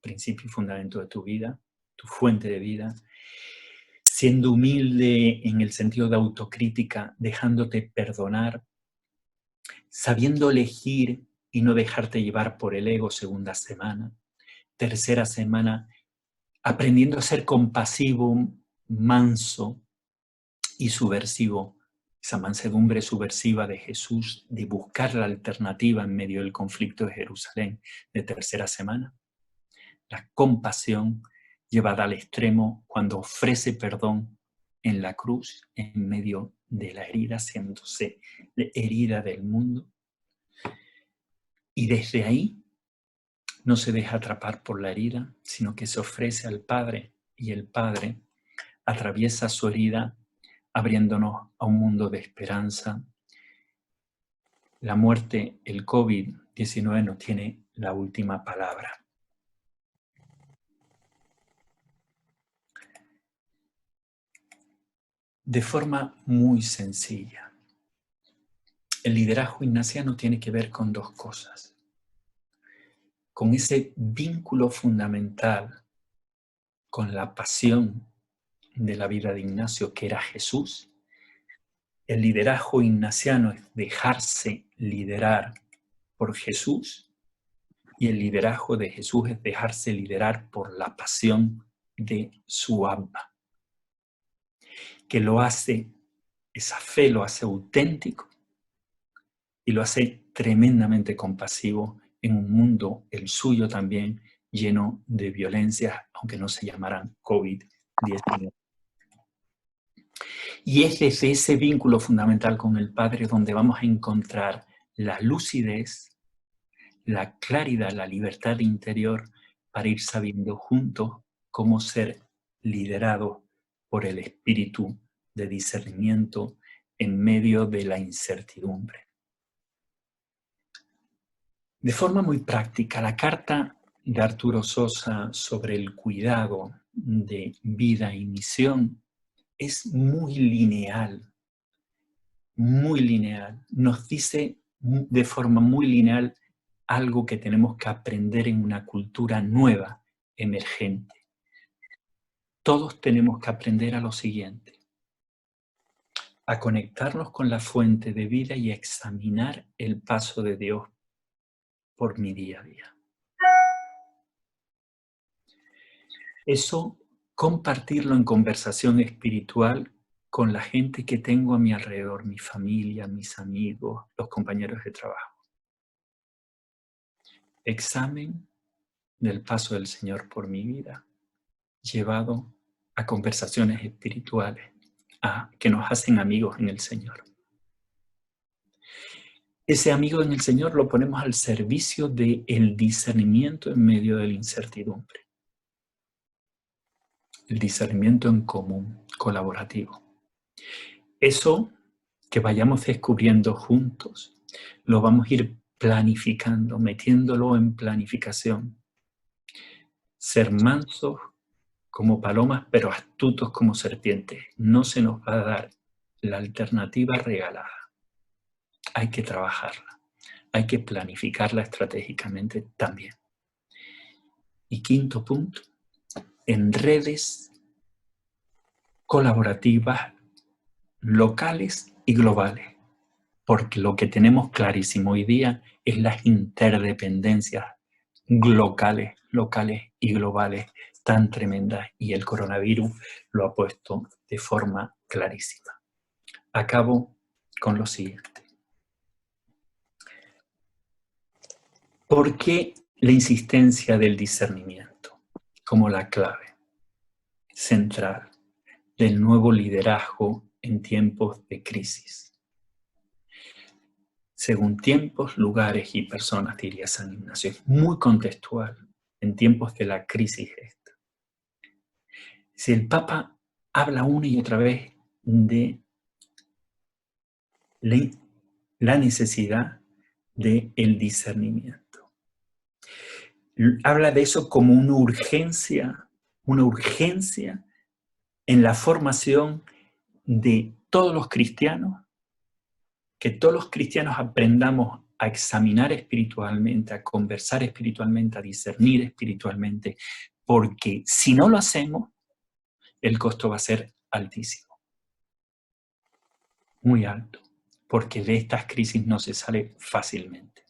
principio y fundamento de tu vida, tu fuente de vida, siendo humilde en el sentido de autocrítica, dejándote perdonar, sabiendo elegir y no dejarte llevar por el ego, segunda semana. Tercera semana, aprendiendo a ser compasivo, manso y subversivo. Esa mansedumbre subversiva de Jesús, de buscar la alternativa en medio del conflicto de Jerusalén, de tercera semana. La compasión llevada al extremo cuando ofrece perdón en la cruz, en medio de la herida, haciéndose herida del mundo. Y desde ahí no se deja atrapar por la herida, sino que se ofrece al Padre, y el Padre atraviesa su herida abriéndonos a un mundo de esperanza. La muerte, el COVID-19 no tiene la última palabra. De forma muy sencilla, el liderazgo ignaciano tiene que ver con 2 cosas. Con ese vínculo fundamental con la pasión de la vida de Ignacio, que era Jesús. El liderazgo ignaciano es dejarse liderar por Jesús, y el liderazgo de Jesús es dejarse liderar por la pasión de su Abba, que lo hace Esa fe lo hace auténtico y lo hace tremendamente compasivo en un mundo, el suyo también, lleno de violencia, aunque no se llamaran COVID-19. Y es desde ese vínculo fundamental con el Padre donde vamos a encontrar la lucidez, la claridad, la libertad interior para ir sabiendo juntos cómo ser liderados por el espíritu de discernimiento en medio de la incertidumbre. De forma muy práctica, la carta de Arturo Sosa sobre el cuidado de vida y misión es muy lineal, muy lineal. Nos dice de forma muy lineal algo que tenemos que aprender en una cultura nueva, emergente. Todos tenemos que aprender a lo siguiente: a conectarnos con la fuente de vida y a examinar el paso de Dios por mi día a día. Eso, compartirlo en conversación espiritual con la gente que tengo a mi alrededor, mi familia, mis amigos, los compañeros de trabajo. Examen del paso del Señor por mi vida, llevado a conversaciones espirituales, que nos hacen amigos en el Señor. Ese amigo en el Señor lo ponemos al servicio del discernimiento en medio de la incertidumbre. El discernimiento en común, colaborativo. Eso que vayamos descubriendo juntos, lo vamos a ir planificando, metiéndolo en planificación. Ser mansos como palomas, pero astutos como serpientes. No se nos va a dar la alternativa regalada. Hay que trabajarla. Hay que planificarla estratégicamente también. Y quinto punto, en redes colaborativas locales y globales. Porque lo que tenemos clarísimo hoy día es las interdependencias locales y globales tan tremendas, y el coronavirus lo ha puesto de forma clarísima. Acabo con lo siguiente. ¿Por qué la insistencia del discernimiento como la clave central del nuevo liderazgo en tiempos de crisis? Según tiempos, lugares y personas, diría San Ignacio. Es muy contextual en tiempos de la crisis esta. Si el Papa habla una y otra vez de la necesidad del discernimiento. Habla de eso como una urgencia en la formación de todos los cristianos, que todos los cristianos aprendamos a examinar espiritualmente, a conversar espiritualmente, a discernir espiritualmente, porque si no lo hacemos, el costo va a ser altísimo, muy alto, porque de estas crisis no se sale fácilmente.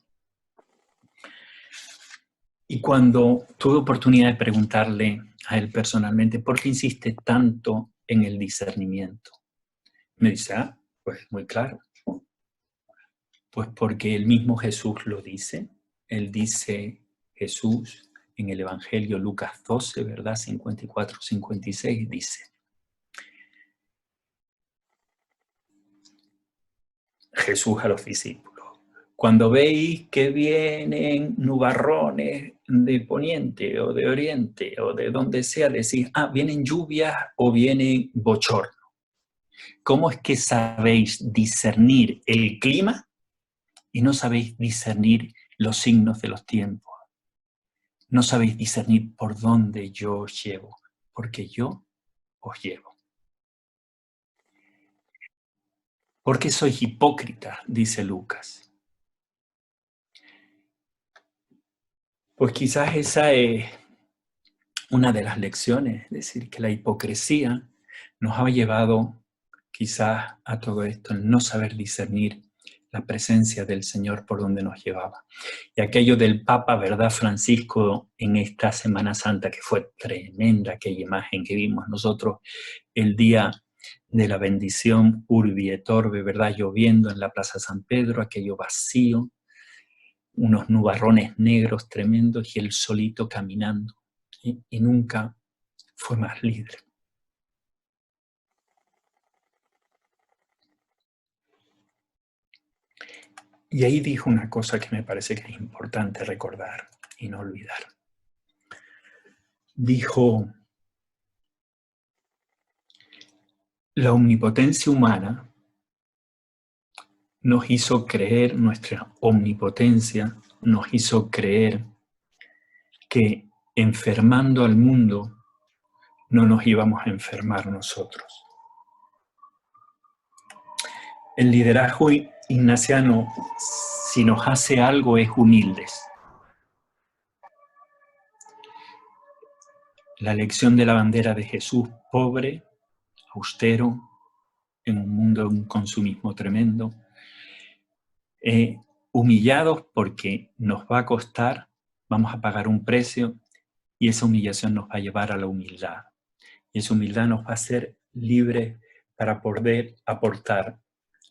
Y cuando tuve oportunidad de preguntarle a él personalmente, ¿por qué insiste tanto en el discernimiento? Me dice, pues muy claro. Pues porque el mismo Jesús lo dice. Él dice, Jesús, en el Evangelio Lucas 12, ¿verdad? 54, 56, dice, Jesús a los discípulos, cuando veis que vienen nubarrones de poniente o de oriente o de donde sea, decís, vienen lluvias o vienen bochorno. ¿Cómo es que sabéis discernir el clima y no sabéis discernir los signos de los tiempos? No sabéis discernir por dónde yo os llevo, porque yo os llevo. ¿Por qué sois hipócritas?, dice Lucas. Pues quizás esa es una de las lecciones, es decir, que la hipocresía nos ha llevado quizás a todo esto, el no saber discernir la presencia del Señor por donde nos llevaba. Y aquello del Papa, ¿verdad?, Francisco, en esta Semana Santa, que fue tremenda aquella imagen que vimos nosotros el día de la bendición Urbi et Orbi, ¿verdad? Lloviendo en la Plaza San Pedro, aquello vacío, unos nubarrones negros tremendos y él solito caminando. Y nunca fue más libre. Y ahí dijo una cosa que me parece que es importante recordar y no olvidar. Dijo, la omnipotencia humana nos hizo creer, nuestra omnipotencia nos hizo creer que enfermando al mundo no nos íbamos a enfermar nosotros. El liderazgo ignaciano, si nos hace algo, es humildes. La lección de la bandera de Jesús, pobre, austero, en un mundo de un consumismo tremendo, humillados porque nos va a costar, vamos a pagar un precio y esa humillación nos va a llevar a la humildad. Y esa humildad nos va a hacer libres para poder aportar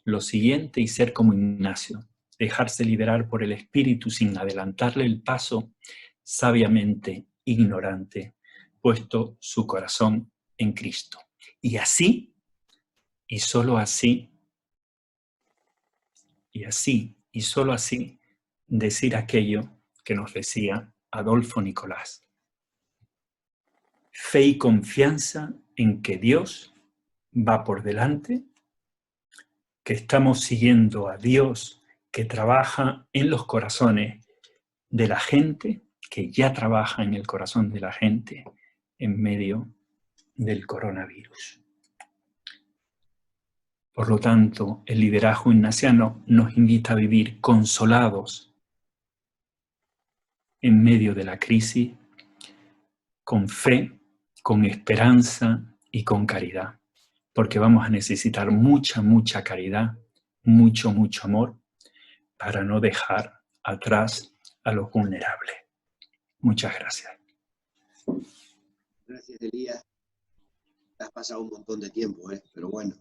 lo siguiente y ser como Ignacio, dejarse liderar por el Espíritu sin adelantarle el paso, sabiamente ignorante, puesto su corazón en Cristo. Y así, y solo así, y solo así, decir aquello que nos decía Adolfo Nicolás. Fe y confianza en que Dios va por delante, que estamos siguiendo a Dios que trabaja en los corazones de la gente, que ya trabaja en el corazón de la gente en medio del coronavirus. Por lo tanto, el liderazgo ignaciano nos invita a vivir consolados en medio de la crisis, con fe, con esperanza y con caridad, porque vamos a necesitar mucha, mucha caridad, mucho, mucho amor, para no dejar atrás a los vulnerables. Muchas gracias. Gracias, Elías. Has pasado un montón de tiempo, pero bueno.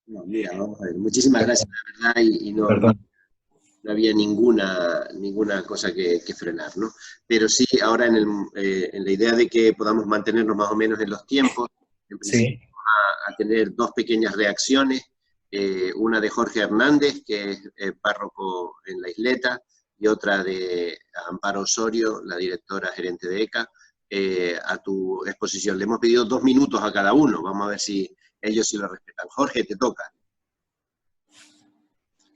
No, mira, vamos a ver. Muchísimas gracias, la verdad, y no había ninguna cosa que frenar, ¿no? Pero sí, ahora en la idea de que podamos mantenernos más o menos en los tiempos, en principio Sí. a tener dos pequeñas reacciones, una de Jorge Hernández, que es párroco en La Isleta, y otra de Amparo Osorio, la directora gerente de ECA, a tu exposición. Le hemos pedido 2 minutos a cada uno, vamos a ver si ellos sí lo respetan. Jorge, te toca.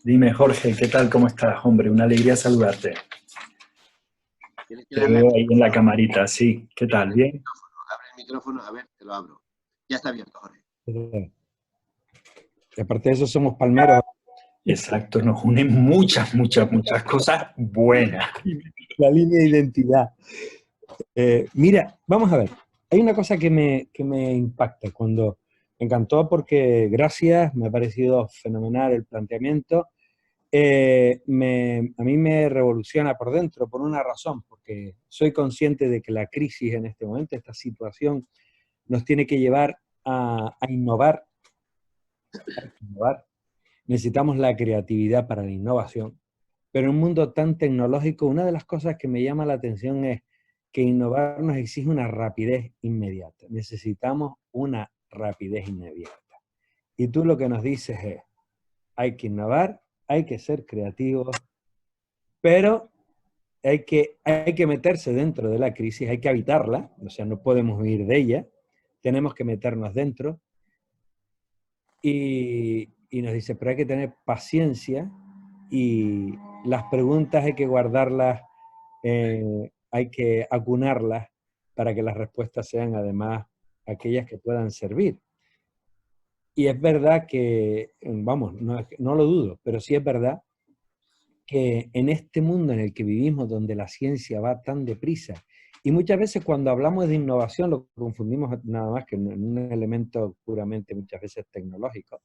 Dime, Jorge, ¿qué tal? ¿Cómo estás? Hombre, una alegría saludarte. Te veo ahí en la camarita, sí. ¿Qué tal? ¿Bien? Abre el micrófono, a ver, te lo abro. Ya está abierto, Jorge. Y aparte de eso, somos palmeros. Exacto, nos unen muchas, muchas, muchas cosas buenas. La línea de identidad. Mira, vamos a ver. Hay una cosa que me impacta cuando me encantó porque gracias, me ha parecido fenomenal el planteamiento. A mí me revoluciona por dentro por una razón, porque soy consciente de que la crisis en este momento, esta situación, nos tiene que llevar a innovar. Necesitamos la creatividad para la innovación, pero en un mundo tan tecnológico, una de las cosas que me llama la atención es que innovar nos exige una rapidez inmediata. Necesitamos una rapidez inmediata. Y tú lo que nos dices es, hay que innovar, hay que ser creativos, pero hay que meterse dentro de la crisis, hay que habitarla, o sea, no podemos huir de ella, tenemos que meternos dentro. Y nos dice, pero hay que tener paciencia y las preguntas hay que guardarlas, hay que acunarlas para que las respuestas sean además aquellas que puedan servir. Y es verdad que, vamos, no lo dudo, pero sí es verdad que en este mundo en el que vivimos, donde la ciencia va tan deprisa, y muchas veces cuando hablamos de innovación lo confundimos nada más que en un elemento puramente muchas veces tecnológico,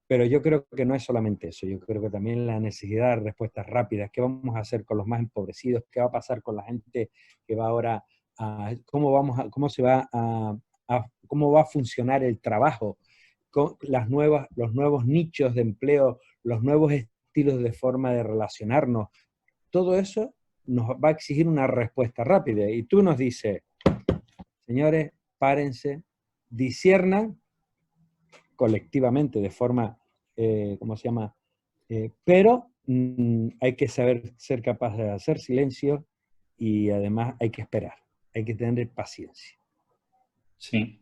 pero yo creo que no es solamente eso, yo creo que también la necesidad de respuestas rápidas, ¿qué vamos a hacer con los más empobrecidos? ¿Qué va a pasar con la gente que va ahora a, cómo se va a cómo va a funcionar el trabajo, con los nuevos nichos de empleo, los nuevos estilos de forma de relacionarnos. Todo eso nos va a exigir una respuesta rápida. Y tú nos dices, señores, párense, disciernan colectivamente, de forma, ¿cómo se llama? Pero hay que saber ser capaz de hacer silencio y además hay que esperar, hay que tener paciencia. Sí.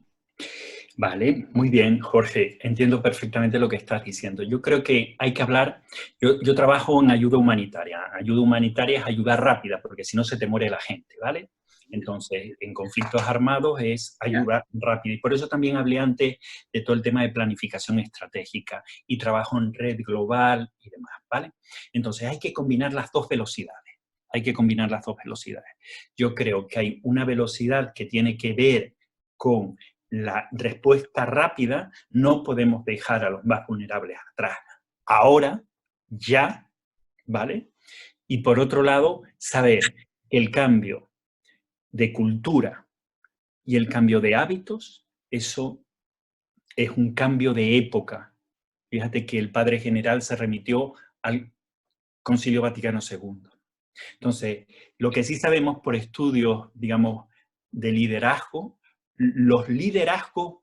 Vale, muy bien, Jorge. Entiendo perfectamente lo que estás diciendo. Yo creo que hay que hablar, yo trabajo en ayuda humanitaria. Ayuda humanitaria es ayuda rápida, porque si no se te muere la gente, ¿vale? Entonces, en conflictos armados es ayuda rápida. Y por eso también hablé antes de todo el tema de planificación estratégica y trabajo en red global y demás, ¿vale? Entonces, hay que combinar las dos velocidades. Hay que combinar las dos velocidades. Yo creo que hay una velocidad que tiene que ver con la respuesta rápida. No podemos dejar a los más vulnerables atrás. Ahora, ya, ¿vale? Y por otro lado, saber que el cambio de cultura y el cambio de hábitos, eso es un cambio de época. Fíjate que el Padre General se remitió al Concilio Vaticano II. Entonces, lo que sí sabemos por estudios, digamos, de liderazgo, los liderazgos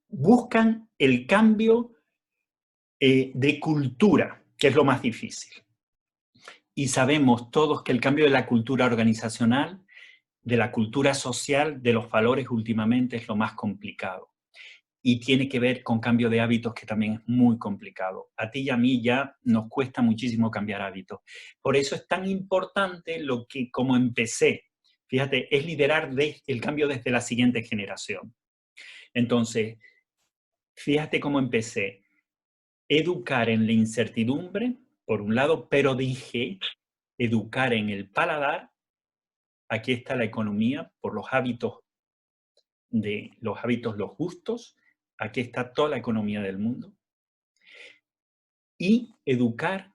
buscan el cambio de cultura, que es lo más difícil. Y sabemos todos que el cambio de la cultura organizacional, de la cultura social, de los valores últimamente es lo más complicado. Y tiene que ver con cambio de hábitos, que también es muy complicado. A ti y a mí ya nos cuesta muchísimo cambiar hábitos. Por eso es tan importante lo que, como empecé, fíjate, es liderar el cambio desde la siguiente generación. Entonces, fíjate cómo empecé. Educar en la incertidumbre, por un lado, pero dije, educar en el paladar. Aquí está la economía por los hábitos los justos. Aquí está toda la economía del mundo. Y educar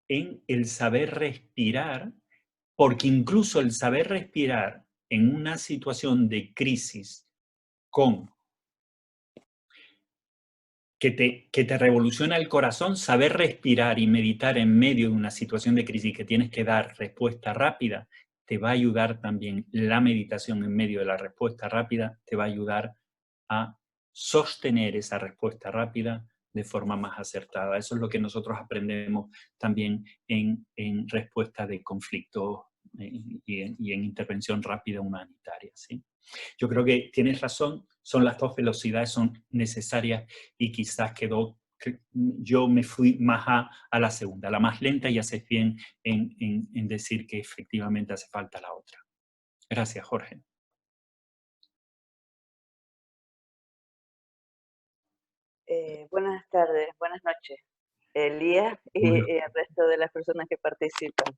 en el saber respirar, porque incluso el saber respirar en una situación de crisis que te revoluciona el corazón, saber respirar y meditar en medio de una situación de crisis que tienes que dar respuesta rápida, te va a ayudar también. La meditación en medio de la respuesta rápida te va a ayudar a sostener esa respuesta rápida de forma más acertada. Eso es lo que nosotros aprendemos también en respuesta de conflictos y en intervención rápida humanitaria, ¿sí? Yo creo que tienes razón, son las dos velocidades, son necesarias, y quizás yo me fui más a la segunda, la más lenta, y haces bien en decir que efectivamente hace falta la otra. Gracias, Jorge. Buenas tardes, buenas noches, Elías y el resto de las personas que participan.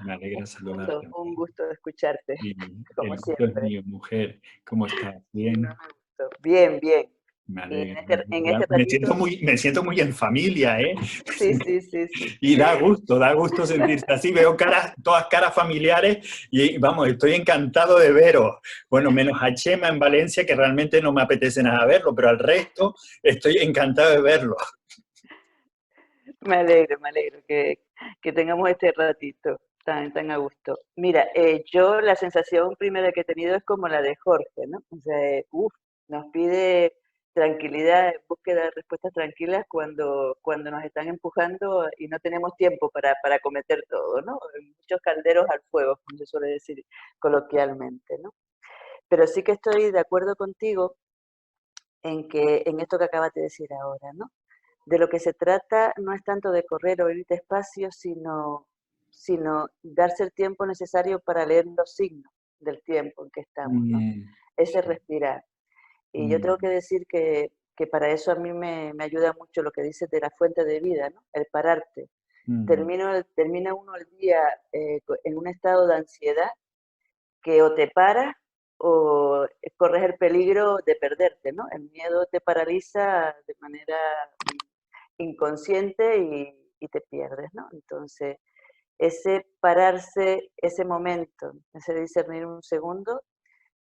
Me alegra saludarte. Un gusto escucharte, como el siempre. gusto es mío, mujer. ¿Cómo estás? ¿Bien? Bien, bien. Me alegra. En este ratito... me siento muy en familia, ¿eh? Sí. Y da gusto sentirse así. Veo todas caras familiares y vamos, estoy encantado de veros. Bueno, menos a Chema en Valencia, que realmente no me apetece nada verlo, pero al resto estoy encantado de verlo. Me alegro que tengamos este ratito tan a gusto. Mira, yo la sensación primera que he tenido es como la de Jorge, ¿no? O sea, nos pide tranquilidad, búsqueda de respuestas tranquilas cuando nos están empujando y no tenemos tiempo para cometer todo, ¿no? Muchos calderos al fuego, como se suele decir coloquialmente, ¿no? Pero sí que estoy de acuerdo contigo en esto que acabas de decir ahora, ¿no? De lo que se trata no es tanto de correr o ir despacio, sino darse el tiempo necesario para leer los signos del tiempo en que estamos, ¿no? Ese respirar. Y yo tengo que decir que para eso a mí me ayuda mucho lo que dices de la fuente de vida, ¿no? El pararte. Termina uno el día en un estado de ansiedad que o te paras o corres el peligro de perderte, ¿no? El miedo te paraliza de manera inconsciente y te pierdes, ¿no? Entonces, ese pararse, ese momento, ese discernir un segundo,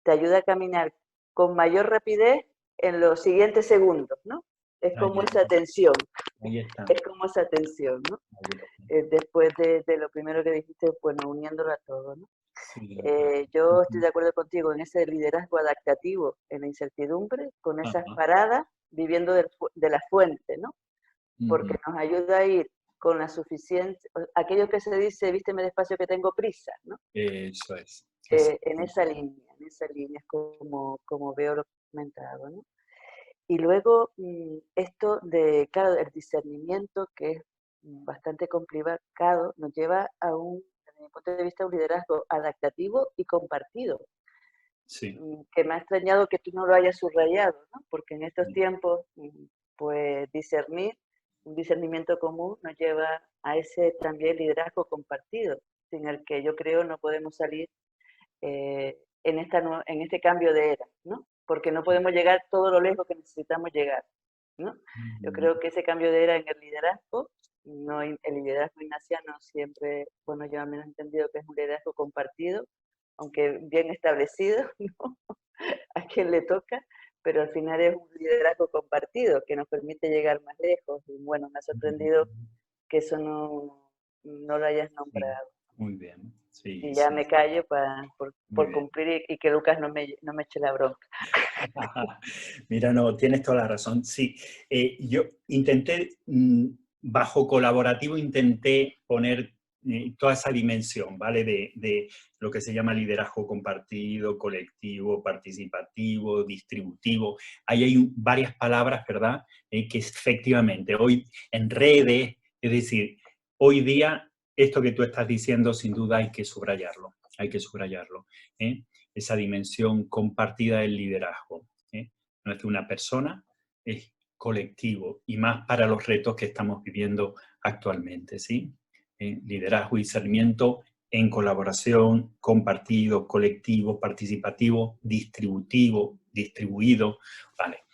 te ayuda a caminar con mayor rapidez en los siguientes segundos, ¿no? Es como esa tensión. Ahí está. Es como esa tensión, ¿no? Después de lo primero que dijiste, bueno, uniéndolo a todo, ¿no? Sí. Yo estoy de acuerdo contigo en ese liderazgo adaptativo en la incertidumbre, con esas paradas, viviendo de la fuente, ¿no? Porque nos ayuda a ir con la suficiente, aquello que se dice, vísteme despacio que tengo prisa, ¿no? Eso es. En esa línea es como veo lo comentado, ¿no? Y luego esto de, claro, el discernimiento, que es bastante complicado, nos lleva a desde mi punto de vista, un liderazgo adaptativo y compartido. Sí. Que me ha extrañado que tú no lo hayas subrayado, ¿no? Porque en estos tiempos, pues un discernimiento común nos lleva a ese también liderazgo compartido, sin el que yo creo no podemos salir en este cambio de era, ¿no? Porque no podemos llegar todo lo lejos que necesitamos llegar, ¿no? Yo creo que ese cambio de era en el liderazgo, el liderazgo ignaciano siempre, bueno, yo al menos he entendido que es un liderazgo compartido, aunque bien establecido, ¿no? A quien le toca, pero al final es un liderazgo compartido que nos permite llegar más lejos. Y bueno, me ha sorprendido que eso no lo hayas nombrado. Muy bien. Sí, y ya me callo por cumplir y que Lucas no me eche la bronca. Mira, no, tienes toda la razón. Sí, yo intenté, bajo colaborativo, intenté poner toda esa dimensión, ¿vale? De lo que se llama liderazgo compartido, colectivo, participativo, distributivo. Ahí hay varias palabras, ¿verdad? Que efectivamente hoy en redes, es decir, hoy día esto que tú estás diciendo sin duda hay que subrayarlo, esa dimensión compartida del liderazgo. No es que una persona, es colectivo, y más para los retos que estamos viviendo actualmente, ¿sí? Liderazgo y discernimiento en colaboración, compartido, colectivo, participativo, distributivo, distribuido, ¿vale?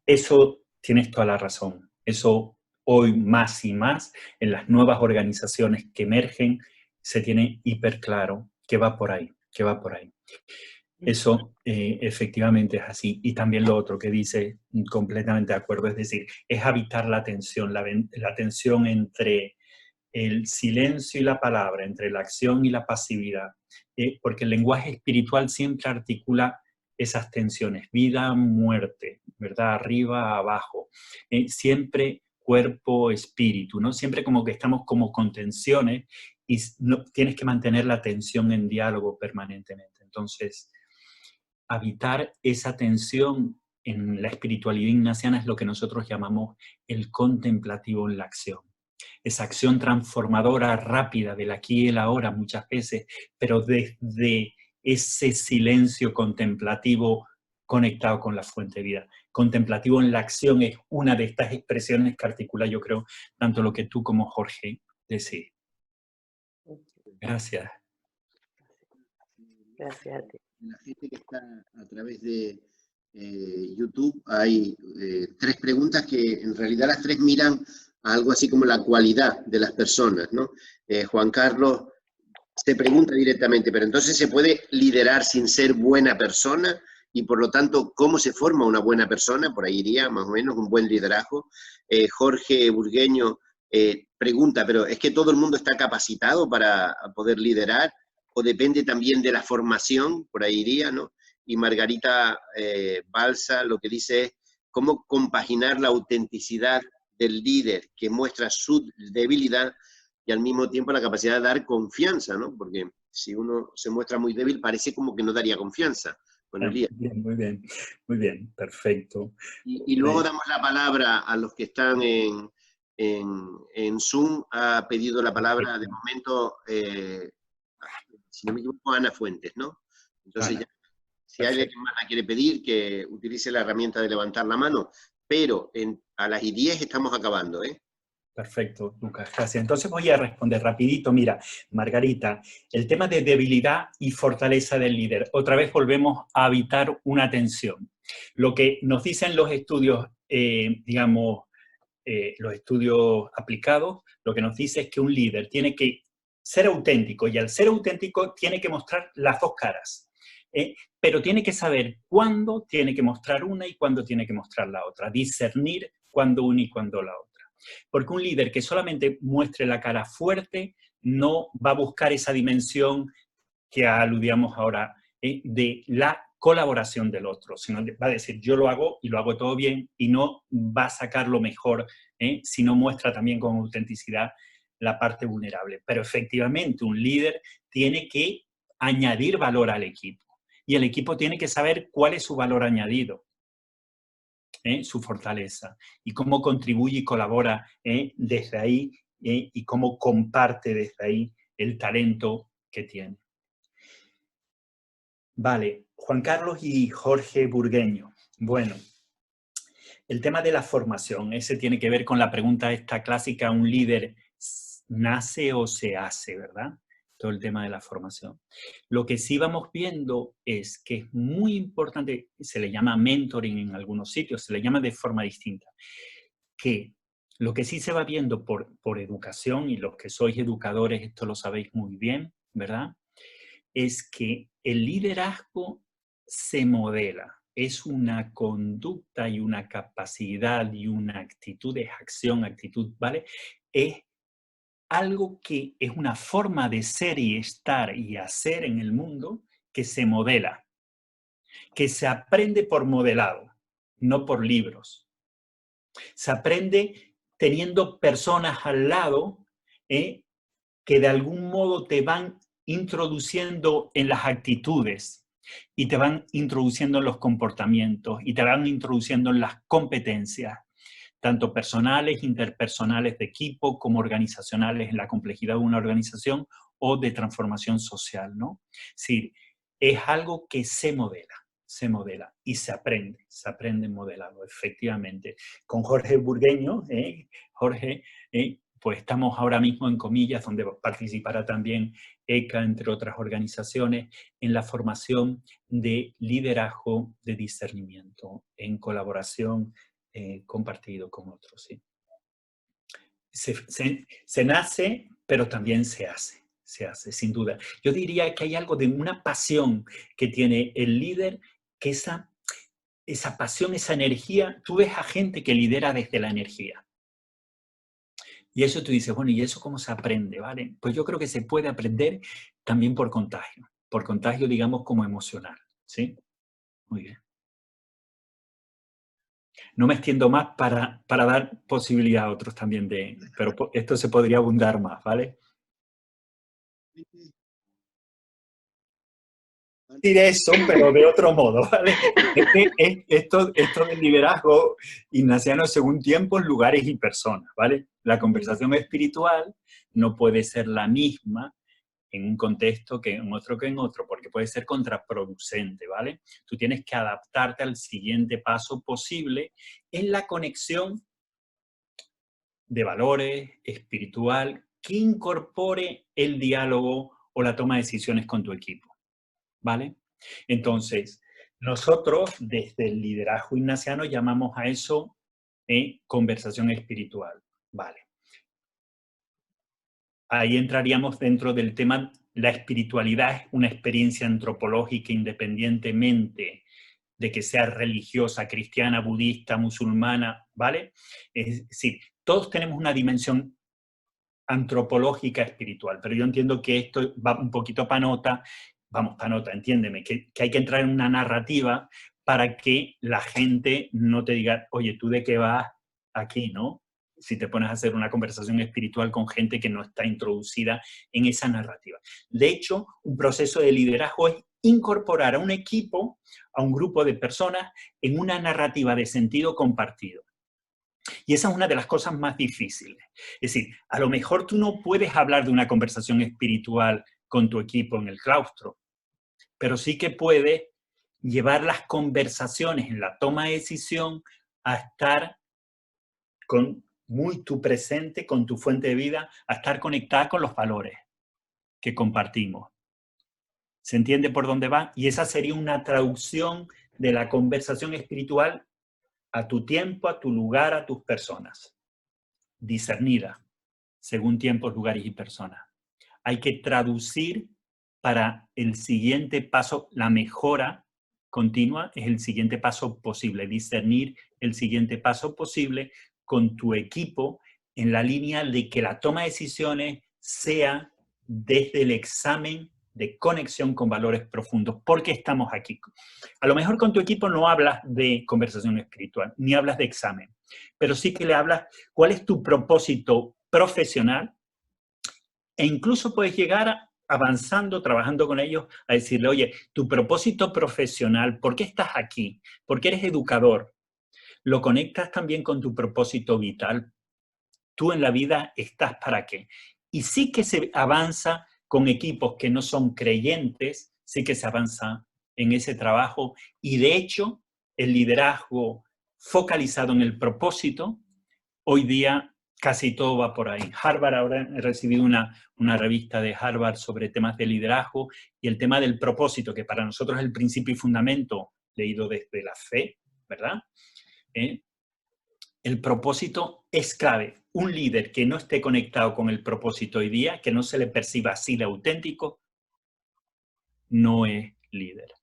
Eso tienes toda la razón. Eso hoy más y más en las nuevas organizaciones que emergen se tiene hiper claro que va por ahí, Eso efectivamente es así. Y también lo otro que dice, completamente de acuerdo, es decir, es habitar la tensión, la tensión entre el silencio y la palabra, entre la acción y la pasividad, porque el lenguaje espiritual siempre articula esas tensiones, vida, muerte, ¿verdad? Arriba, abajo, siempre cuerpo, espíritu, ¿no? Siempre como que estamos como con tensiones y tienes que mantener la tensión en diálogo permanentemente. Entonces, habitar esa tensión en la espiritualidad ignaciana es lo que nosotros llamamos el contemplativo en la acción. Esa acción transformadora rápida del aquí y el ahora muchas veces, pero desde ese silencio contemplativo conectado con la fuente de vida. Contemplativo en la acción es una de estas expresiones que articula, yo creo, tanto lo que tú como Jorge decís. Gracias. Gracias a ti. La gente que está a través de YouTube, hay 3 preguntas que en realidad las 3 miran a algo así como la cualidad de las personas, ¿no? Juan Carlos se pregunta directamente, pero entonces ¿se puede liderar sin ser buena persona? Y por lo tanto, ¿cómo se forma una buena persona? Por ahí iría más o menos un buen liderazgo. Jorge Burgueño pregunta, pero ¿es que todo el mundo está capacitado para poder liderar? ¿O depende también de la formación? Por ahí iría, ¿no? Y Margarita Balsa lo que dice es cómo compaginar la autenticidad del líder que muestra su debilidad y al mismo tiempo la capacidad de dar confianza, ¿no? Porque si uno se muestra muy débil, parece como que no daría confianza. Buenos días. Muy bien, perfecto. Y luego damos la palabra a los que están en Zoom. Ha pedido la palabra de momento, si no me equivoco, Ana Fuentes, ¿no? Entonces, Ana, si alguien más la quiere pedir, que utilice la herramienta de levantar la mano, pero a las 10 estamos acabando, ¿eh? Perfecto, Lucas, gracias. Entonces voy a responder rapidito. Mira, Margarita, el tema de debilidad y fortaleza del líder. Otra vez volvemos a habitar una tensión. Lo que nos dicen los estudios, los estudios aplicados, lo que nos dice es que un líder tiene que ser auténtico y al ser auténtico tiene que mostrar las dos caras. pero tiene que saber cuándo tiene que mostrar una y cuándo tiene que mostrar la otra, discernir cuándo una y cuándo la otra. Porque un líder que solamente muestre la cara fuerte no va a buscar esa dimensión que aludíamos ahora, de la colaboración del otro, sino va a decir yo lo hago y lo hago todo bien y no va a sacar lo mejor, si no muestra también con autenticidad la parte vulnerable. Pero efectivamente un líder tiene que añadir valor al equipo y el equipo tiene que saber cuál es su valor añadido, su fortaleza y cómo contribuye y colabora desde ahí y cómo comparte desde ahí el talento que tiene. Vale, Juan Carlos y Jorge Burgueño. Bueno, el tema de la formación, ese tiene que ver con la pregunta esta clásica, ¿un líder nace o se hace, verdad? Todo el tema de la formación. Lo que sí vamos viendo es que es muy importante, se le llama mentoring en algunos sitios, se le llama de forma distinta, que lo que sí se va viendo por educación, y los que sois educadores esto lo sabéis muy bien, ¿verdad? Es que el liderazgo se modela, es una conducta y una capacidad y una actitud, es acción, actitud, ¿vale? Es algo que es una forma de ser y estar y hacer en el mundo que se modela, que se aprende por modelado, no por libros. Se aprende teniendo personas al lado que de algún modo te van introduciendo en las actitudes y te van introduciendo en los comportamientos y te van introduciendo en las competencias, tanto personales, interpersonales de equipo, como organizacionales en la complejidad de una organización o de transformación social, ¿no? Sí, es algo que se modela y se aprende modelado, efectivamente. Con Jorge Burgueño, Jorge, pues estamos ahora mismo en Comillas, donde participará también ECA, entre otras organizaciones, en la formación de liderazgo de discernimiento, en colaboración compartido con otros. ¿Sí? Se nace, pero también se hace, sin duda. Yo diría que hay algo de una pasión que tiene el líder, que esa pasión, esa energía, tú ves a gente que lidera desde la energía. Y eso tú dices, bueno, ¿y eso cómo se aprende? ¿Vale? Pues yo creo que se puede aprender también por contagio, digamos, como emocional, ¿sí? Muy bien. No me extiendo más para dar posibilidad a otros también pero esto se podría abundar más, ¿vale? Decir eso, pero de otro modo, ¿vale? Esto del liderazgo ignaciano según tiempos, lugares y personas, ¿vale? La conversación espiritual no puede ser la misma en un contexto que en otro, porque puede ser contraproducente, ¿vale? Tú tienes que adaptarte al siguiente paso posible en la conexión de valores, espiritual, que incorpore el diálogo o la toma de decisiones con tu equipo, ¿vale? Entonces, nosotros desde el liderazgo ignaciano llamamos a eso conversación espiritual, ¿vale? Ahí entraríamos dentro del tema, la espiritualidad es una experiencia antropológica independientemente de que sea religiosa, cristiana, budista, musulmana, ¿vale? Es decir, todos tenemos una dimensión antropológica espiritual, pero yo entiendo que esto va un poquito panota, entiéndeme, que hay que entrar en una narrativa para que la gente no te diga, oye, ¿tú de qué vas aquí, no? Si te pones a hacer una conversación espiritual con gente que no está introducida en esa narrativa. De hecho, un proceso de liderazgo es incorporar a un equipo, a un grupo de personas, en una narrativa de sentido compartido. Y esa es una de las cosas más difíciles. Es decir, a lo mejor tú no puedes hablar de una conversación espiritual con tu equipo en el claustro, pero sí que puedes llevar las conversaciones en la toma de decisión a estar con muy tu presente, con tu fuente de vida, a estar conectada con los valores que compartimos. ¿Se entiende por dónde va? Y esa sería una traducción de la conversación espiritual a tu tiempo, a tu lugar, a tus personas. Discernida, según tiempos, lugares y personas. Hay que traducir para el siguiente paso, la mejora continua es el siguiente paso posible, discernir el siguiente paso posible con tu equipo en la línea de que la toma de decisiones sea desde el examen de conexión con valores profundos. ¿Por qué estamos aquí? A lo mejor con tu equipo no hablas de conversación espiritual, ni hablas de examen, pero sí que le hablas cuál es tu propósito profesional e incluso puedes llegar avanzando, trabajando con ellos, a decirle, oye, tu propósito profesional, ¿por qué estás aquí? ¿Por qué eres educador? Lo conectas también con tu propósito vital. Tú en la vida estás para qué. Y sí que se avanza con equipos que no son creyentes, sí que se avanza en ese trabajo. Y de hecho, el liderazgo focalizado en el propósito, hoy día casi todo va por ahí. Harvard, ahora he recibido una revista de Harvard sobre temas de liderazgo y el tema del propósito, que para nosotros es el principio y fundamento, leído desde la fe, ¿verdad? El propósito es clave. Un líder que no esté conectado con el propósito hoy día, que no se le perciba así de auténtico, no es líder.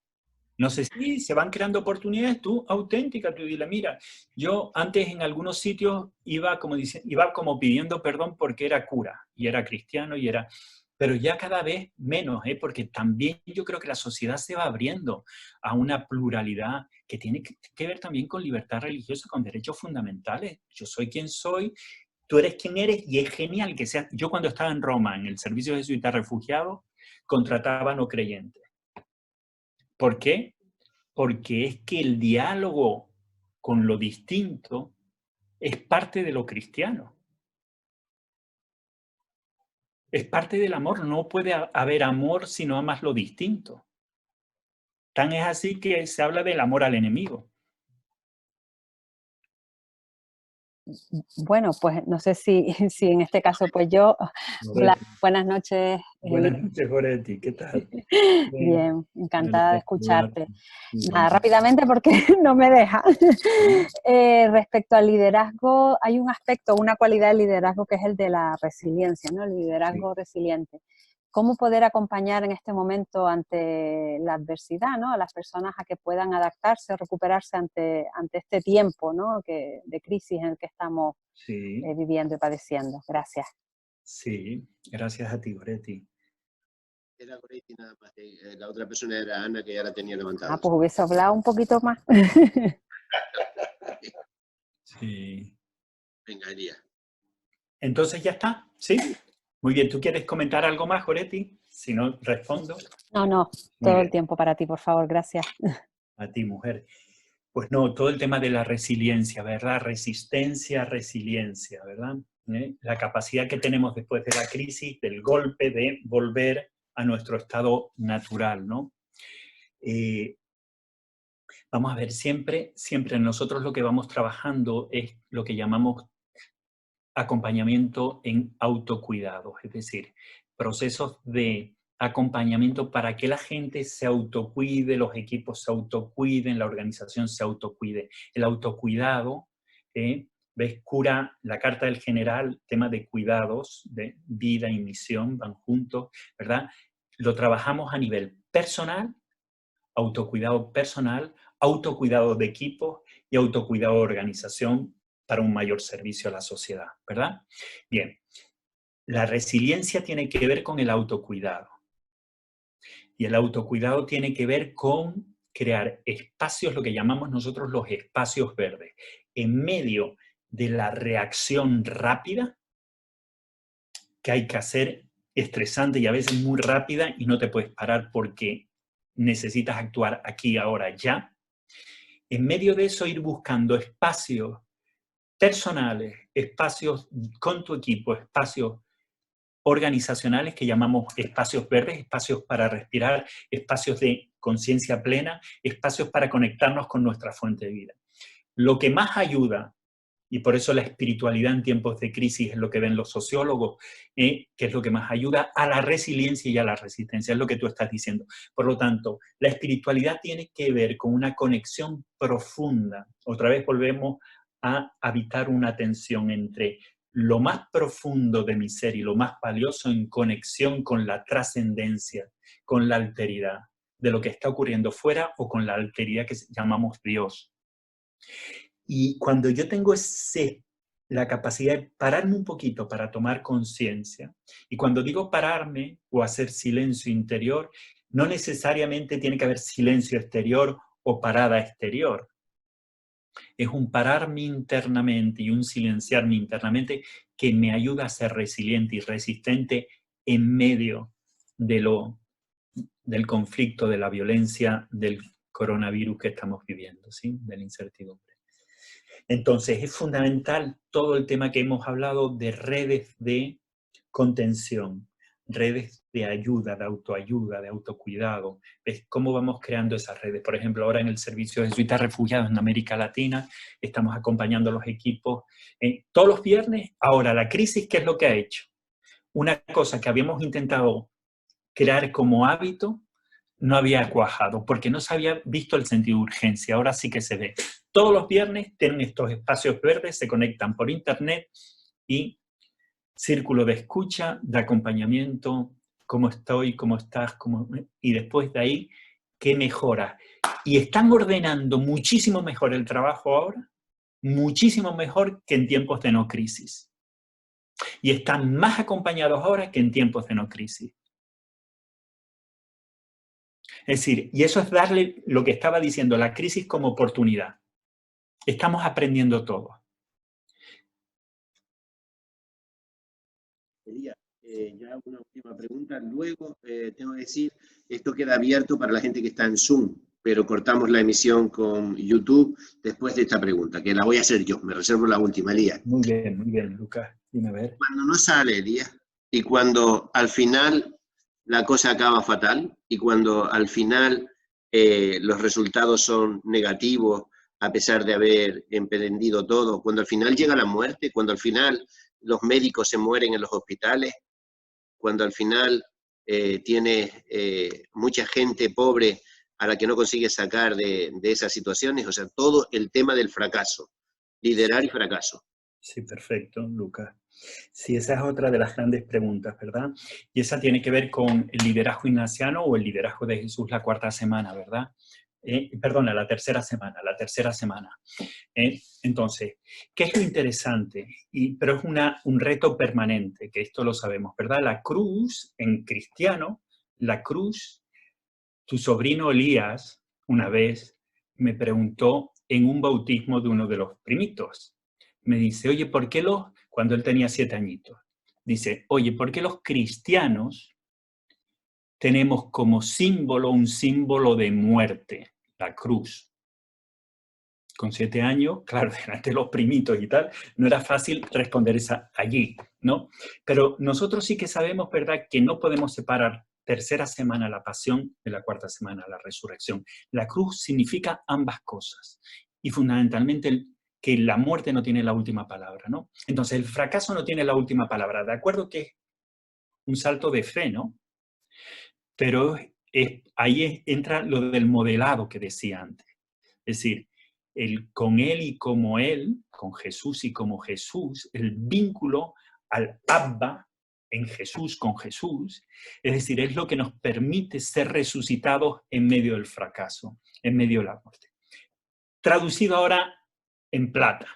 No sé si se van creando oportunidades, tú auténtica, tú dile, mira, yo antes en algunos sitios iba como pidiendo perdón porque era cura y era cristiano y era... Pero ya cada vez menos, porque también yo creo que la sociedad se va abriendo a una pluralidad que tiene que ver también con libertad religiosa, con derechos fundamentales. Yo soy quien soy, tú eres quien eres y es genial que sea... Yo cuando estaba en Roma, en el servicio jesuita refugiados, contrataba no creyentes. ¿Por qué? Porque es que el diálogo con lo distinto es parte de lo cristiano. Es parte del amor. No puede haber amor si no amas lo distinto. Tan es así que se habla del amor al enemigo. Bueno, pues no sé si en este caso, pues yo... Hola, buenas noches. Buenas noches, Goretti. ¿Qué tal? Bien, encantada de escucharte. Nada, rápidamente porque no me deja. Respecto al liderazgo, hay un aspecto, una cualidad del liderazgo que es el de la resiliencia, ¿no? El liderazgo resiliente. ¿Cómo poder acompañar en este momento ante la adversidad, ¿no? A las personas a que puedan adaptarse, recuperarse ante este tiempo, ¿no? de crisis en el que estamos viviendo y padeciendo? Gracias. Sí, gracias a ti, Goretti. Era Goretti nada más, la otra persona era Ana, que ya la tenía levantada. Ah, pues hubiese hablado un poquito más. Sí. Venga, Elías. Entonces ya está, ¿sí? Muy bien, ¿tú quieres comentar algo más, Goretti? Si no, respondo. No, todo el tiempo para ti, por favor, gracias. A ti, mujer. Pues no, todo el tema de la resiliencia, ¿verdad? Resistencia, resiliencia, ¿verdad? La capacidad que tenemos después de la crisis, del golpe, de volver a nuestro estado natural, ¿no? Vamos a ver, siempre nosotros lo que vamos trabajando es lo que llamamos acompañamiento en autocuidado, es decir, procesos de acompañamiento para que la gente se autocuide, los equipos se autocuiden, la organización se autocuide. El autocuidado, ¿ves? Cura, la Carta del General, tema de cuidados, de vida y misión, van juntos, ¿verdad? Lo trabajamos a nivel personal, autocuidado personal, autocuidado de equipos y autocuidado de organización para un mayor servicio a la sociedad, ¿verdad? Bien, la resiliencia tiene que ver con el autocuidado. Y el autocuidado tiene que ver con crear espacios, lo que llamamos nosotros los espacios verdes, en medio de la reacción rápida que hay que hacer, estresante y a veces muy rápida, y no te puedes parar porque necesitas actuar aquí, ahora, ya. En medio de eso, ir buscando espacios personales, espacios con tu equipo, espacios organizacionales que llamamos espacios verdes, espacios para respirar, espacios de conciencia plena, espacios para conectarnos con nuestra fuente de vida. Lo que más ayuda, y por eso la espiritualidad en tiempos de crisis es lo que ven los sociólogos, que es lo que más ayuda a la resiliencia y a la resistencia, es lo que tú estás diciendo. Por lo tanto, la espiritualidad tiene que ver con una conexión profunda. Otra vez volvemos a habitar una tensión entre lo más profundo de mi ser y lo más valioso en conexión con la trascendencia, con la alteridad de lo que está ocurriendo fuera o con la alteridad que llamamos Dios. Y cuando yo tengo la capacidad de pararme un poquito para tomar conciencia, y cuando digo pararme o hacer silencio interior, no necesariamente tiene que haber silencio exterior o parada exterior. Es un pararme internamente y un silenciarme internamente que me ayuda a ser resiliente y resistente en medio del conflicto, de la violencia, del coronavirus que estamos viviendo, ¿sí? De la incertidumbre. Entonces, es fundamental todo el tema que hemos hablado de redes de contención, redes de ayuda, de autoayuda, de autocuidado. ¿Ves cómo vamos creando esas redes? Por ejemplo, ahora en el Servicio de Jesuitas Refugiados en América Latina, estamos acompañando a los equipos todos los viernes. Ahora, la crisis, ¿qué es lo que ha hecho? Una cosa que habíamos intentado crear como hábito, no había cuajado, porque no se había visto el sentido de urgencia. Ahora sí que se ve. Todos los viernes tienen estos espacios verdes, se conectan por internet y círculo de escucha, de acompañamiento, cómo estoy, cómo estás, y después de ahí, qué mejora. Y están ordenando muchísimo mejor el trabajo ahora, muchísimo mejor que en tiempos de no crisis. Y están más acompañados ahora que en tiempos de no crisis. Es decir, y eso es darle lo que estaba diciendo, la crisis como oportunidad. Estamos aprendiendo todo. Elías, ya una última pregunta. Luego, tengo que decir, esto queda abierto para la gente que está en Zoom, pero cortamos la emisión con YouTube después de esta pregunta, que la voy a hacer yo. Me reservo la última, Elías. Muy bien, Lucas. Dime a ver. Cuando no sale, Elías, y cuando al final la cosa acaba fatal, y cuando al final los resultados son negativos, a pesar de haber emprendido todo, cuando al final llega la muerte, cuando al final los médicos se mueren en los hospitales, cuando al final tienes mucha gente pobre a la que no consigues sacar de esas situaciones, o sea, todo el tema del fracaso, liderar y fracaso. Sí, perfecto, Lucas. Sí, esa es otra de las grandes preguntas, ¿verdad? Y esa tiene que ver con el liderazgo ignaciano o el liderazgo de Jesús la cuarta semana, ¿verdad? Perdona, la tercera semana. Entonces, ¿qué es lo interesante? Pero es un reto permanente, que esto lo sabemos, ¿verdad? La cruz, en cristiano, la cruz, tu sobrino Elías, una vez, me preguntó en un bautismo de uno de los primitos. Me dice, oye, ¿por qué cuando él tenía 7 añitos, dice, oye, ¿por qué los cristianos tenemos como símbolo un símbolo de muerte, la cruz? Con 7 años, claro, delante de los primitos y tal, no era fácil responder allí, ¿no? Pero nosotros sí que sabemos, ¿verdad?, que no podemos separar tercera semana la pasión de la cuarta semana la resurrección. La cruz significa ambas cosas y fundamentalmente que la muerte no tiene la última palabra, ¿no? Entonces el fracaso no tiene la última palabra, de acuerdo que es un salto de fe, ¿no? Pero ahí entra lo del modelado que decía antes. Es decir, con él y como él, con Jesús y como Jesús, el vínculo al Abba en Jesús, con Jesús, es decir, es lo que nos permite ser resucitados en medio del fracaso, en medio de la muerte. Traducido ahora en plata.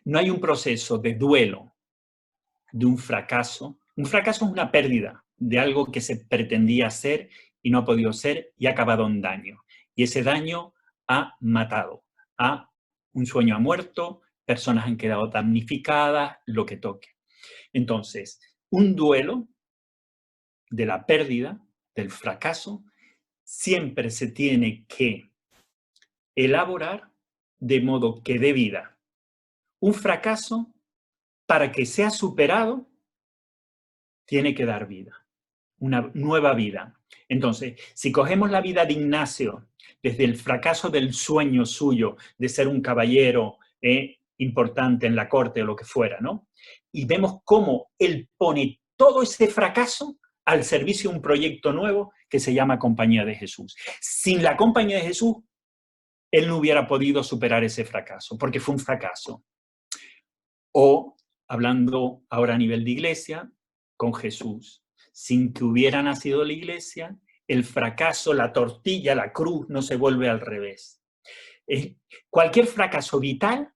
No hay un proceso de duelo de un fracaso. Un fracaso es una pérdida de algo que se pretendía ser y no ha podido ser y ha acabado en daño. Y ese daño ha matado. Un sueño ha muerto, personas han quedado damnificadas, lo que toque. Entonces, un duelo de la pérdida, del fracaso, siempre se tiene que elaborar de modo que dé vida. Un fracaso, para que sea superado, tiene que dar vida, una nueva vida. Entonces, si cogemos la vida de Ignacio desde el fracaso del sueño suyo de ser un caballero importante en la corte o lo que fuera, ¿no? Y vemos cómo él pone todo ese fracaso al servicio de un proyecto nuevo que se llama Compañía de Jesús. Sin la Compañía de Jesús, él no hubiera podido superar ese fracaso, porque fue un fracaso. O hablando ahora a nivel de iglesia, con Jesús. Sin que hubiera nacido la iglesia, el fracaso, la tortilla, la cruz no se vuelve al revés. Cualquier fracaso vital,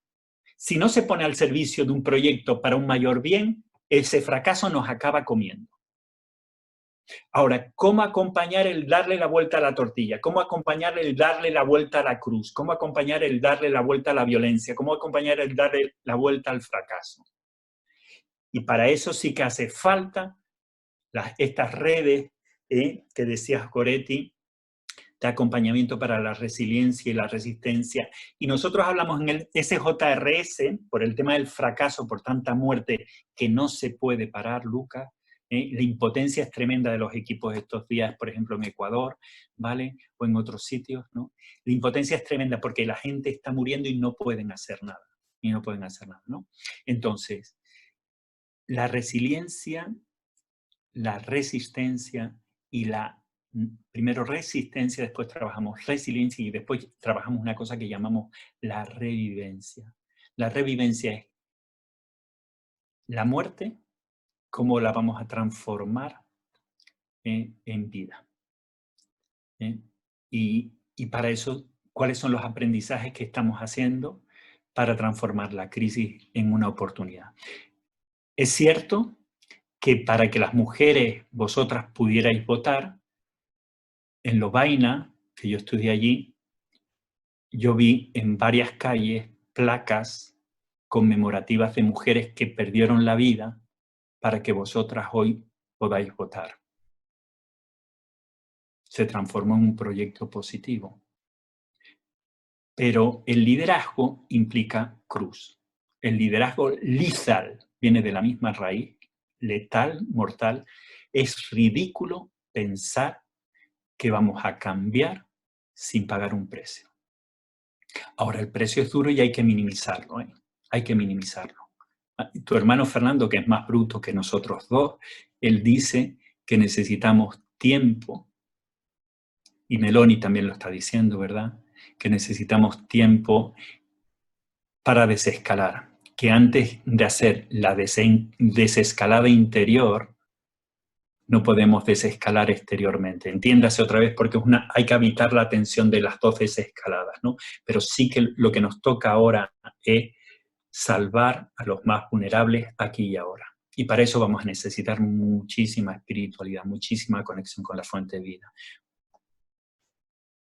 si no se pone al servicio de un proyecto para un mayor bien, ese fracaso nos acaba comiendo. Ahora, ¿cómo acompañar el darle la vuelta a la tortilla? ¿Cómo acompañar el darle la vuelta a la cruz? ¿Cómo acompañar el darle la vuelta a la violencia? ¿Cómo acompañar el darle la vuelta al fracaso? Y para eso sí que hace falta estas redes que decías, Goretti, de acompañamiento para la resiliencia y la resistencia. Y nosotros hablamos en el SJRS, por el tema del fracaso, por tanta muerte que no se puede parar, Lucas. La impotencia es tremenda de los equipos estos días, por ejemplo, en Ecuador, ¿vale? O en otros sitios, ¿no? La impotencia es tremenda porque la gente está muriendo y no pueden hacer nada. Y no pueden hacer nada, ¿no? Entonces, la resiliencia, la resistencia y primero resistencia, después trabajamos resiliencia y después trabajamos una cosa que llamamos la revivencia. La revivencia es la muerte, cómo la vamos a transformar en vida. Y para eso, ¿cuáles son los aprendizajes que estamos haciendo para transformar la crisis en una oportunidad? Es cierto que para que las mujeres, vosotras, pudierais votar, en Lovaina, que yo estudié allí, yo vi en varias calles placas conmemorativas de mujeres que perdieron la vida para que vosotras hoy podáis votar. Se transformó en un proyecto positivo. Pero el liderazgo implica cruz. El liderazgo lethal viene de la misma raíz, letal, mortal. Es ridículo pensar que vamos a cambiar sin pagar un precio. Ahora, el precio es duro y hay que minimizarlo, ¿eh? Hay que minimizarlo. Tu hermano Fernando, que es más bruto que nosotros dos, él dice que necesitamos tiempo, y Meloni también lo está diciendo, ¿verdad? Que necesitamos tiempo para desescalar, que antes de hacer la desescalada interior, no podemos desescalar exteriormente. Entiéndase otra vez porque hay que evitar la tensión de las dos desescaladas, ¿no? Pero sí que lo que nos toca ahora es salvar a los más vulnerables aquí y ahora. Y para eso vamos a necesitar muchísima espiritualidad, muchísima conexión con la fuente de vida,